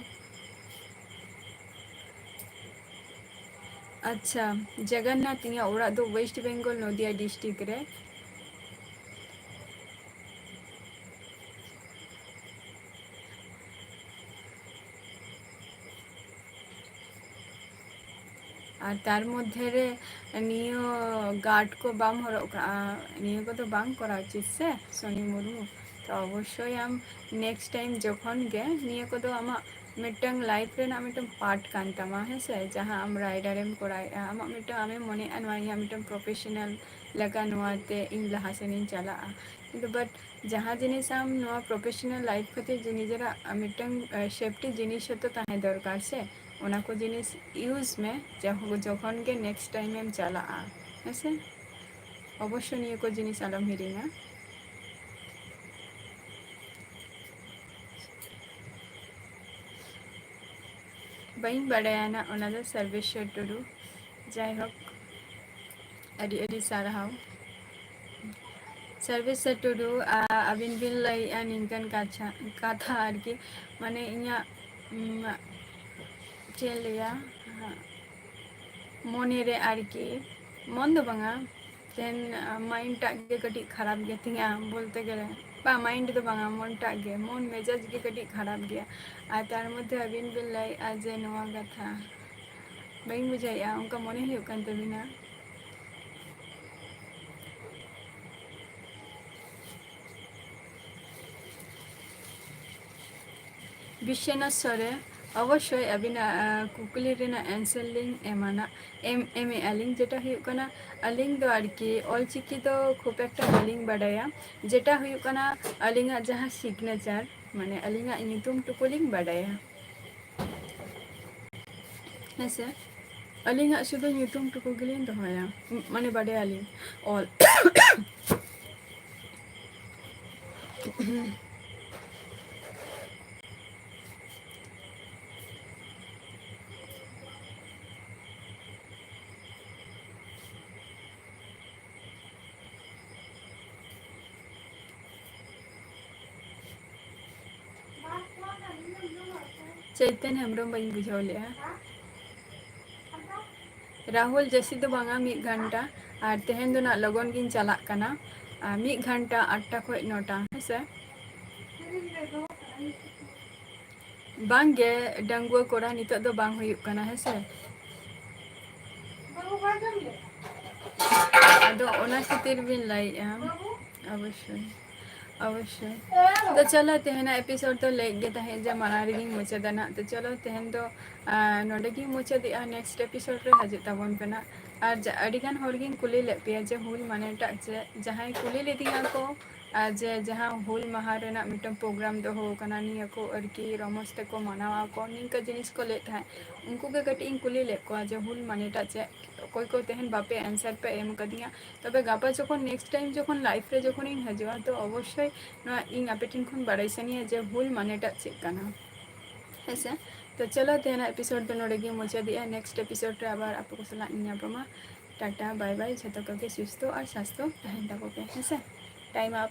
अच्छा जगन्नाथ इं ओड़ा दो वेस्ट बेंगल नदिया डिस्ट्रिक्ट रे और तार मध्य रे नियो गार्ड को बाम हरक नियो को तो बाम करा उचित से सोनी मुर्मू तो अवश्य आम नेक्स्ट टाइम जखन गे नियो को तो आमा मिटंग लाइफ रे ना मिटंग पार्ट कान तमा है से जहां आम राइडर एम कराय आमा मिटंग आमे मने अनवा या मिटंग प्रोफेशनल लगा नोआते इन लहा सेनिन चला किंतु बट जहां जिनिस आम नोआ प्रोफेशनल लाइफ खातिर निजेरा मिटंग सेफ्टी जिनिस तो ताहे दरकार से ओना को जिनिस यूज में जखन के नेक्स्ट टाइम एम चला हेसे अवश्य निये को जिनिस आलम हिरिंगा बई बड़ायाना ओना दो सर्वेश्वर टुडू जाय हक अडी अडी सारहाव सर्वेश्वर टुडू अबिन बिन लाई निंकन काथा आरकी माने इया चेलिया मोने रे आरकी मन दो बांगा तेन माइंड टाक के कटी खराब गे तिंगा बोलते गले बा माइंड दो बांगा मन टाक गे मन मेजाज के कटी खराब गया आ तार मध्य अबिन बिन लाई आज नोआ कथा बई बुझाइया उनका मने हुयुग कान तबिना विश्वनाथ सरे अवश्य अबिना कुकली रेना आंसर लिंग एमाना एम ए अलिंग जेटा हुयुग कना अलिंग दो आरकी ऑलचिकी तो खूब एकटा अलिंग बाडाया जेटा हुयुग कना अलिंगा जहां सिग्नेचर माने अलिंगा नितुम टुकुलिंग बाडाया हेसे अलिंगा शुद्ध नितुम टुकु गिलिंग दोहया माने बाडाया अलिंग ऑल चैतन्य हेम्ब्रम बई बुझाव लिया राहुल जैसी तो बांगा 1 घंटा और तेहन दो ना लगन गिन चला कना 1 घंटा 8टा खो 9टा हेसे बांगे डंगुआ कोड़ा नितो दो बांग हुयुग कना हेसे आदो ओना खातिर बिन लाइया अवश्य अवश्य तो चलो तेहना एपिसोड तो लेग गे तहे जे मना रेगिंग मुचादना तो चलो तेहन दो नोडेगिंग मुचादिया नेक्स्ट एपिसोड रे हजे ताबन पेना और अडिगान होरगिंग कुली ले पे जे हुल माने टा जे जहां कुली लेदिया को जे जहां हुल महा रेना मिटम प्रोग्राम दो हो कना निया को अरकी रमस्ते को मनावा को निंका जिनिस को ले थाय उनको के कटिंग कुली ले को जे हुल माने टा जे कोई को तेहन बापे आंसर पे एम कदिया तबे गापा जखन नेक्स्ट टाइम जखन लाइफ रे जखन इन हजवा तो अवश्य ना इन आपेटिन खन बाड़ाई सनिया जे हुल मानेटा चेक काना हेसे तो चलो तेना एपिसोड तो नोडेगी मुचा दिया नेक्स्ट एपिसोड रे आबार आपको को सला इन्या पमा टाटा बाय बाय जतो के सुस्तो और स्वास्थ्य तहन ताको पे हेसे टाइम अप